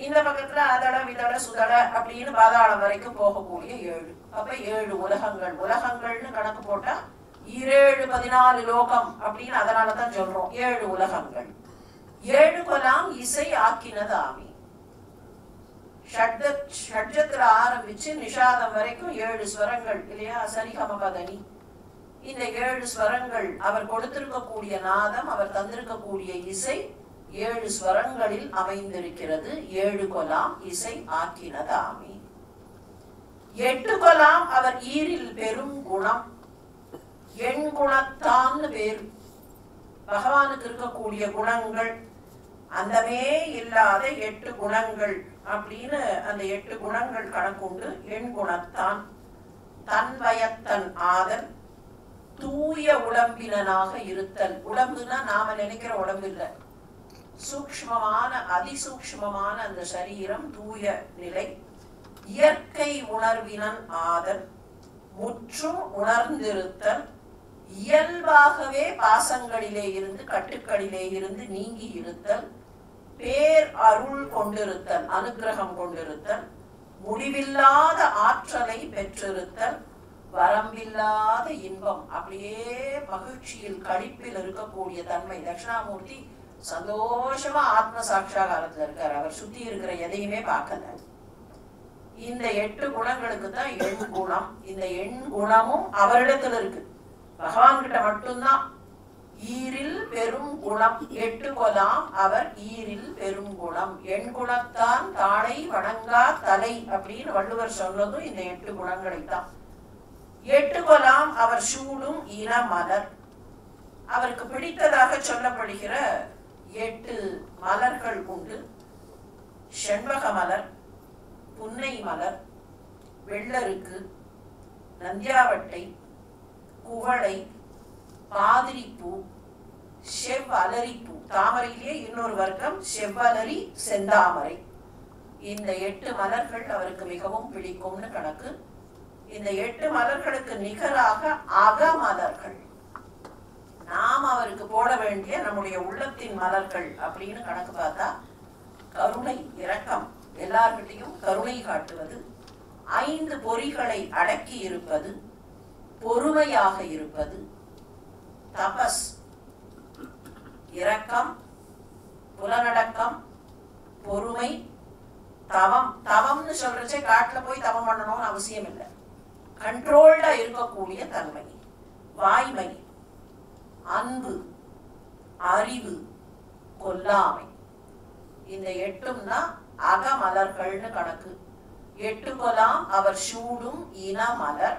இந்த பக்கத்துல அதள விதள சுதள அப்படின்னு பாதாளம் வரைக்கும் போகக்கூடிய 7. அப்ப 7 உலகங்கள். உலகங்கள்னு கணக்கு போட்டா 7 14 லோகம் அப்படின்னு அதனாலதான் சொல்றோம் 7 உலகங்கள். 7 கொலாம் இசை ஆக்கினதாமி. ஷட்ஜத்துல ஆரம்பிச்சு நிஷாதம் வரைக்கும் 7 ஸ்வரங்கள் இல்லையா? சரிகமபதனி. இந்த 7 ஸ்வரங்கள் அவர் கொடுத்திருக்கக்கூடிய நாதம், அவர் தந்திருக்கக்கூடிய இசை 7 ஸ்வரங்களில் அமைந்திருக்கிறது. 7 கொலாம் இசை ஆக்கினதாமி. எட்டு கொலாம் அவர் ஈரில் பெரும் குணம் எண்குணத்தான் பேரு. பகவானுக்கு இருக்கக்கூடிய குணங்கள் அந்தமே இல்லாத 8 குணங்கள் அப்படின்னு அந்த 8 குணங்கள் கணக்குண்டு. எண்குணத்தான், தன்வயத்தன் ஆதல், தூய உடம்பினனாக இருத்தல். உடம்புனா நாம நினைக்கிற உடம்பு இல்லை, சூக்ஷ்மமான அதிசூக்ஷ்மமான அந்த சரீரம் தூய நிலை. இயற்கை உணர்வினன் ஆதல், முற்றும் உணர்ந்திருத்தல், இயல்பாகவே பாசங்களிலே இருந்து கட்டுக்களிலே இருந்து நீங்கி இருத்தல், பேர் அருள் கொண்டிருத்தல் அனுகிரகம் கொண்டிருத்தல், முடிவில்லாத ஆற்றலை பெற்றிருத்தல், வரம்பில்லாத இன்பம் அப்படியே மகிழ்ச்சியில் கழிப்பில் இருக்கக்கூடிய தன்மை. தட்சிணாமூர்த்தி சந்தோஷமா ஆத்ம சாட்சாகாரத்துல இருக்காரு. அவர் சுத்தி இருக்கிற எதையுமே பார்க்கல. இந்த 8 குணங்களுக்கு தான் எண் குணம். இந்த எண் குணமும் அவரிடத்துல இருக்கு, பகவான் கிட்ட மட்டும்தான். ஈரில் பெரும் குணம் 8 கொலாம் அவர் ஈரில் பெரும் குணம். எண் குணத்தான் தாளை வணங்கா தலை அப்படின்னு வள்ளுவர் சொன்னதும் இந்த 8 குணங்களை தான். 8 கொலாம் அவர் சூடும் இன மலர். அவருக்கு பிடித்ததாக சொல்லப்படுகிற 8 மலர்கள் உண்டு. செண்பக மலர், புன்னை மலர், வெள்ளருக்கு, நந்தியாவட்டை, குவளை, பாதிரிப்பூ, செவ்வலரிப்பூ. தாமரையிலே இன்னொரு வர்க்கம் செவ்வலரி, செந்தாமரை. இந்த 8 மலர்கள் அவருக்கு மிகவும் பிடிக்கும்னு கணக்கு. இந்த 8 மலர்களுக்கு நிகராக அகமலர்கள், நாம் அவருக்கு போட வேண்டிய நம்முடைய உள்ளத்தின் மலர்கள் அப்படின்னு கணக்கு பார்த்தா கருணை, இரக்கம், எல்லார்கிட்டையும் கருணை காட்டுவது, 5 பொறிகளை அடக்கி இருப்பது, பொறுமையாக இருப்பது, தபஸ், இரக்கம், புலனடக்கம், பொறுமை, தவம். தவம்னு சொல்றச்சே காட்டுல போய் தவம் பண்ணணும்னு அவசியம் இல்லை, கண்ட்ரோல்டா இருக்கக்கூடிய தன்மை, வாய்மை, அன்பு, அறிவு, கொல்லாமை. இந்த 8ம் தான் அகமலர்கள்னு கணக்கு. 8 கொலாம் அவர் சூடும் இன மலர்.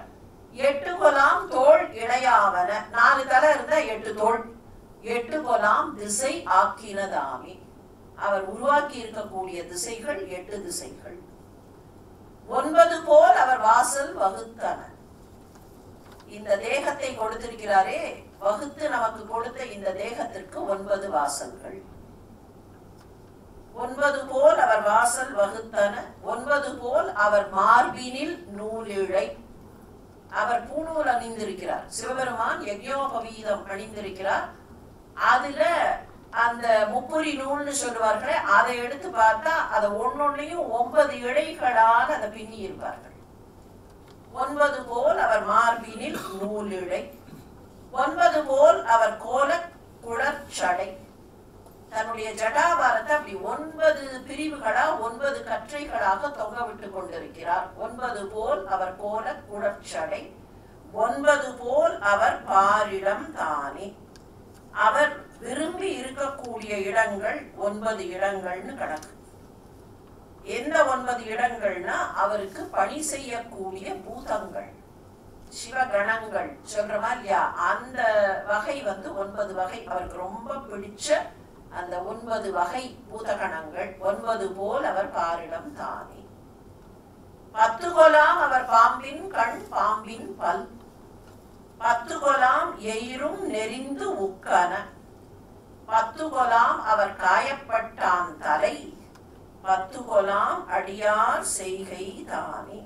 8 கொலாம் தோள் இணையாவன. 4 தலை இருந்தா 8 தோள். 8 கொலாம் திசை ஆக்கினதாமே. அவர் உருவாக்கி இருக்கக்கூடிய திசைகள் 8 திசைகள். 9 போல் அவர் வாசல் வகுத்தன. இந்த தேகத்தை கொடுத்திருக்கிறாரே, வகுத்து நமக்கு கொடுத்த இந்த தேகத்திற்கு 9 வாசல்கள். 9 போல் அவர் வாசல் வகுத்தன. 9 போல் அவர் மார்பினில் நூலிழை. அவர் பூணூல் அணிந்திருக்கிறார். சிவபெருமான் யஜ்ஞோபவீதம் அணிந்திருக்கிறார். அதுல அந்த முப்புரி நூல்னு சொல்லுவார்களே, அதை எடுத்து பார்த்தா அதை ஒன்னொன்னையும் 9 இழைகளால் அதை பின்னி இருப்பார்கள். 9 போல் அவர் மார்பினில் நூலிழை. 9 போல் அவர் கோல குழற்சடை. தன்னுடைய ஜடாபாரத்தை அப்படி 9 பிரிவுகளா 9 கற்றைகளாக தொங்க விட்டு கொண்டிருக்கிறார். 9 போல் அவர் கோல குழற்சடை. 9 போல் அவர் பாரிடம் தானே. அவர் விரும்பி இருக்கக்கூடிய இடங்கள் 9 இடங்கள்னு கணக்கு. எந்த 9 இடங்கள்னா அவருக்கு பணி செய்யக்கூடிய பூதங்கள், சிவகணங்கள் சொல்ற மாதிரி இல்லையா, அந்த வகை 9 வகை. அவருக்கு ரொம்ப பிடிச்ச அந்த 9 வகை பூதகணங்கள். 9 போல் அவர் பாரிடம் தானே. 10 கொலாம் அவர் பாம்பின் கண், பாம்பின் பல். 10 கொலாம் எயிரும் நெறிந்து உக்கன. 10 கொலாம் அவர் காயப்பட்டான் தலை. 10 கொலாம் அடியார் செய்கை தானே.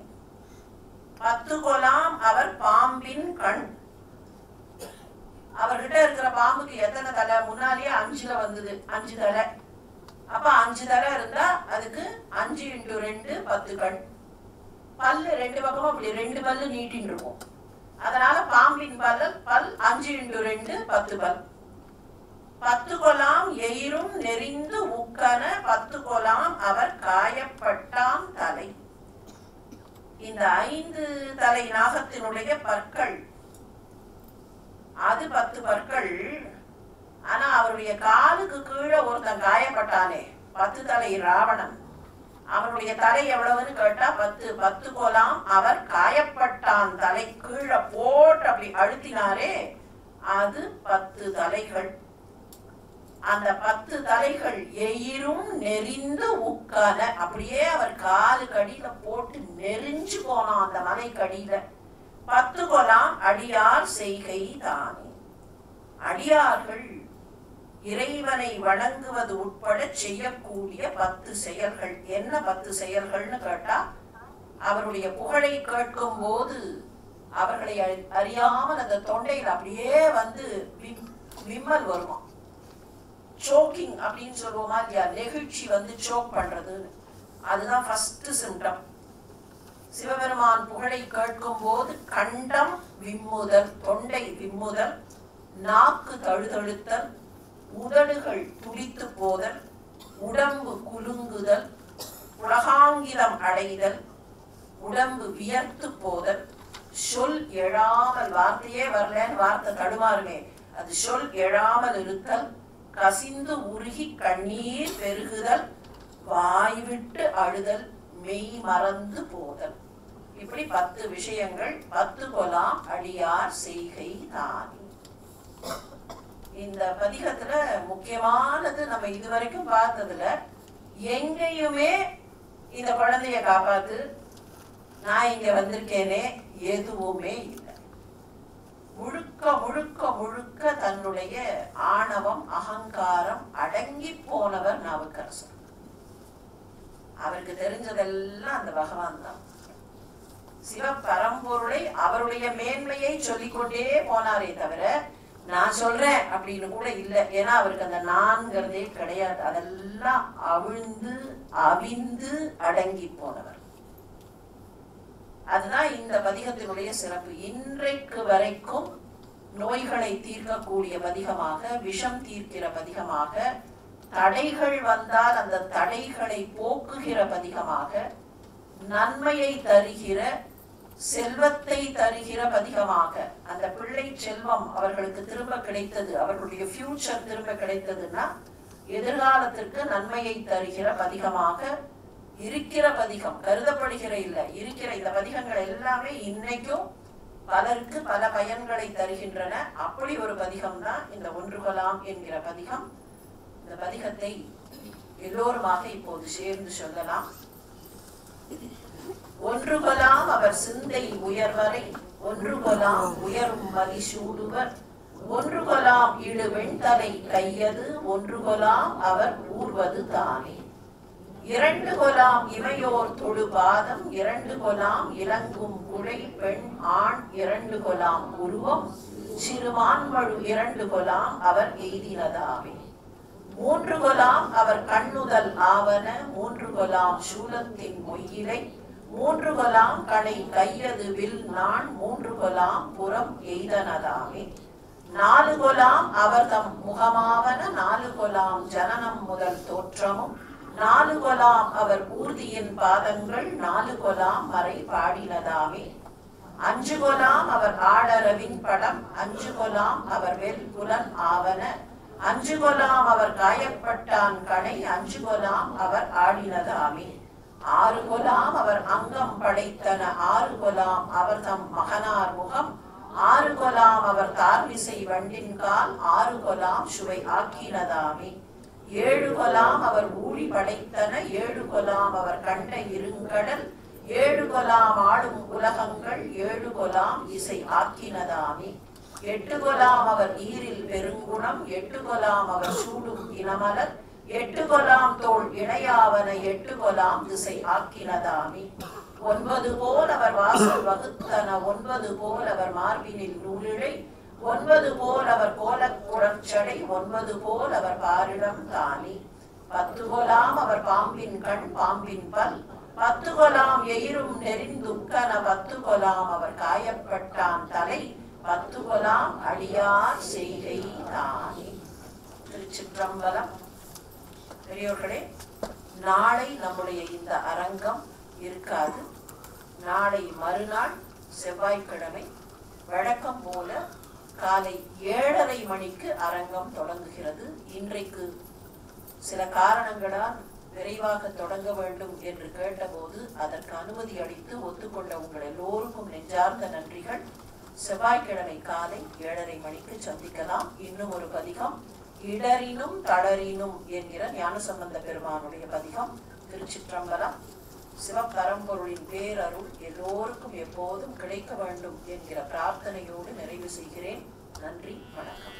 10 கொலாம் அவர் பாம்பின் கண். அவர்கிட்ட இருக்கிற பாம்புக்கு எத்தனை தலை? முன்னாலேயே 5ல வந்தது, 5 தலை. அப்ப 5 தலை இருந்தா அதுக்கு 5 × 2 10 கண். பல்லு 2 பக்கமும் அப்படி 2 பல்லு நீட்டின்னு இருக்கும். அதனால பாம்பின் பல் 5 × 2 10 பல். 10 கொலாம் எயிரும் நெறிந்து உக்கன. 10 கொலாம் அவர் காயப்பட்டான் தலை. இந்த 5 தலை நாகத்தினுடைய பற்கள், அது 10 பற்கள். ஆனா அவருடைய காலுக்கு கீழே ஒருத்தன் காயப்பட்டானே, 10 தலை ராவணன். அவனுடைய தலை எவ்வளவுன்னு கேட்டா 10 கோலாம். அவர் காயப்பட்டான் தலை கீழே போட்டு அப்படி அழுத்தினாரே, அது 10 தலைகள். அந்த 10 தலைகள் எயிரும் நெறிந்து உட்கால. அப்படியே அவர் காலு கடியில போட்டு நெறிஞ்சு போனான் அந்த மலை கடியில. 10 கோலாம் அடியார் செய்கை தானே. அடியார்கள் இறைவனை வணங்குவது உட்பட செய்யக்கூடிய 10 செயல்கள். என்ன 10 செயல்கள்னு கேட்டா, அவருடைய புகழை கேட்கும் போது அவர்களை அறியாமல் அந்த தொண்டையில் அப்படியே வந்து விம்மல் வருமா. சோக்கிங் அப்படின்னு சொல்லுவோமா இல்லையா, நெகிழ்ச்சி வந்து சோக் பண்றது, அதுதான் ஃபர்ஸ்ட் சிம்டம். சிவபெருமான் புகழை கேட்கும் போது கண்டம் விம்முதல், தொண்டை விம்முதல், நாக்கு தழுதழுத்தல், உதடுகள் துடித்து போதல், உடம்பு குலுங்குதல், உலகாங்கிதம் அடைதல், உடம்பு வியர்த்து போதல், சொல் எழாமல், வார்த்தையே வரலன்னு வார்த்தை தடுமாறுமே, அது சொல் எழாமல் இருத்தல், கசிந்து உருகி கண்ணீர் பெருகுதல், வாய்விட்டு அழுதல், மெய் மறந்து போதல். இப்படி 10 விஷயங்கள். 10 கோலாம் அடியார் செய்கை தானே. இந்த பதிகத்துல முக்கியமானது நம்ம இதுவரைக்கும் பார்த்ததுல எங்கேயுமே இந்த குழந்தைய காப்பாத்து, நான் இங்க வந்திருக்கேனே எதுவுமே இல்லை. முழுக்க முழுக்க முழுக்க தன்னுடைய ஆணவம் அகங்காரம் அடங்கி போனவர் நாவுக்கரசர். அவருக்கு தெரிஞ்சதெல்லாம் அந்த பகவான் தான். சிவபரம்பொருளை அவருடைய மேன்மையை சொல்லிக்கொண்டே போனாரே தவிர நான் சொல்றேன் அப்படின்னு கூட இல்லை. ஏன்னா அவருக்கு அந்த நான்கிறதே கிடையாது. அதெல்லாம் அவிழ்ந்து அவிந்து அடங்கி போனவர். அதுதான் இந்த பதிகத்தினுடைய சிறப்பு. இன்றைக்கு வரைக்கும் நோய்களை தீர்க்கக்கூடிய பதிகமாக, விஷம் தீர்க்கிற பதிகமாக, தடைகள் வந்தால் அந்த தடைகளை போக்குகிற பதிகமாக, நன்மையை தருகிற, செல்வத்தை தருகிற பதிகமாக, அந்த பிள்ளை செல்வம் அவர்களுக்கு திரும்ப கிடைத்தது, அவர்களுடைய ஃபியூச்சர் திரும்ப கிடைத்ததுன்னா எதிர்காலத்திற்கு நன்மையை தருகிற பதிகமாக இருக்கிற பதிகம், கருதப்படுகிற இல்லை, இருக்கிற இந்த பதிகங்கள் எல்லாமே இன்னைக்கும் பலருக்கு பல பயன்களை தருகின்றன. அப்படி ஒரு பதிகம் தான் இந்த ஒன்றுகொலாம் என்கிற பதிகம். இந்த பதிகத்தை எல்லோருமாக இப்போது சேர்ந்து சொல்லலாம். ஒன்றுகொலாம் அவர் சிந்தை உயர்வரை, ஒன்றுகொலாம் உயரும் மதி சூடுவர், ஒன்றுகொலாம் இடு வெண்தலை கையது, ஒன்றுகொலாம் அவர் ஊர்வது தானே. 2 கொலாம் இமையோர் தொழு பாதம், 2 கொலாம் இலங்கும் குழை பெண் ஆண், 2 கொலாம் உருவம் சிறுமான்மழு, 2 கொலாம் அவர் எய்தினதாவே. 3 கொலாம் அவர் கண்ணுதல் ஆவன, 3 கொலாம் சூலத்தின் மொய்யிலை, 3 கொலாம் கடை கையது வில் நான், 3 கொலாம் புறம் எய்தனதாமே. 4 கொலாம் அவர் தம் முகமாவன, 4 கொலாம் ஜனனம் முதல் தோற்றமும், 4 கொலாம் அவர் ஊர்தியின் பாதங்கள், 4 கொலாம் மறை பாடினதாமே. 5 கொலாம் அவர் ஆடரவின் படம், 5 கொலாம் அவர் வெல் புலன் ஆவன, 5 கொலாம் அவர் காயப்பட்டான் கணை, 5 கொலாம் அவர் ஆடினதாமே. 6 கொலாம் அவர் அங்கம் படைத்தன, 6 கொலாம் அவர் தம் மகனார் முகம், 6 கொலாம் அவர் தார்மிசை வண்டின் கால், 6 கொலாம் சுவை ஆக்கினதாமே. 7 கொலாம் அவர் ஊழி படைத்தன, 7 கொலாம் அவர் கண்ட இருங்கடல், 7 கொலாம் ஆடும் உலகங்கள், 7 கொலாம் இசை ஆக்கினதாமே. 8 கொலாம் அவர் ஈரில் பெருங்குணம், 8 கொலாம் அவர் சூடும் இனமலர், 8 கொலாம் தோள் இணையாவன, 8 கொலாம் திசை ஆக்கினதாமே. 9 போல் அவர் வாசல் வகுத்தன, 9 போல் அவர் மார்பினில் நூலிழை, 9 போல் அவர் கோலக்குடற்சடை, 9 போல் அவர் பாரிடம் தானே. 10 கொலாம் அவர் பாம்பின் கண் பாம்பின் பல், 10 கொலாம் எயிரும் நெறிந்துக்கன, 10 கொலாம் அவர் காயப்பட்டான் தலை, 10 கொலாம் அடியார் செய்கை தானே. திருச்சிற்றம்பலம். பெரியோர்களே, நாளை நம்முடைய இந்த அரங்கம் இருக்காது. நாளை மறுநாள் செவ்வாய்க்கிழமை வழக்கம் போல காலை 7:30 மணிக்கு அரங்கம் தொடங்குகிறது. இன்றைக்கு சில காரணங்களால் விரைவாக தொடங்க வேண்டும் என்று கேட்டபோது அதற்கு அனுமதி அளித்து ஒத்துக்கொண்ட உங்கள் எல்லோருக்கும் நெஞ்சார்ந்த நன்றிகள். செவ்வாய்க்கிழமை காலை 7:30 மணிக்கு சந்திக்கலாம். இன்னும் ஒரு பதிகம், இடரினும் தளரினும் என்கிற ஞானசம்பந்த பெருமானுடைய பதிகம். திருச்சிற்றம்பலம். சிவபரம்பொருளின் பேரருள் எல்லோருக்கும் எப்போதும் கிடைக்க வேண்டும் என்கிற பிரார்த்தனையோடு நிறைவு செய்கிறேன். நன்றி, வணக்கம்.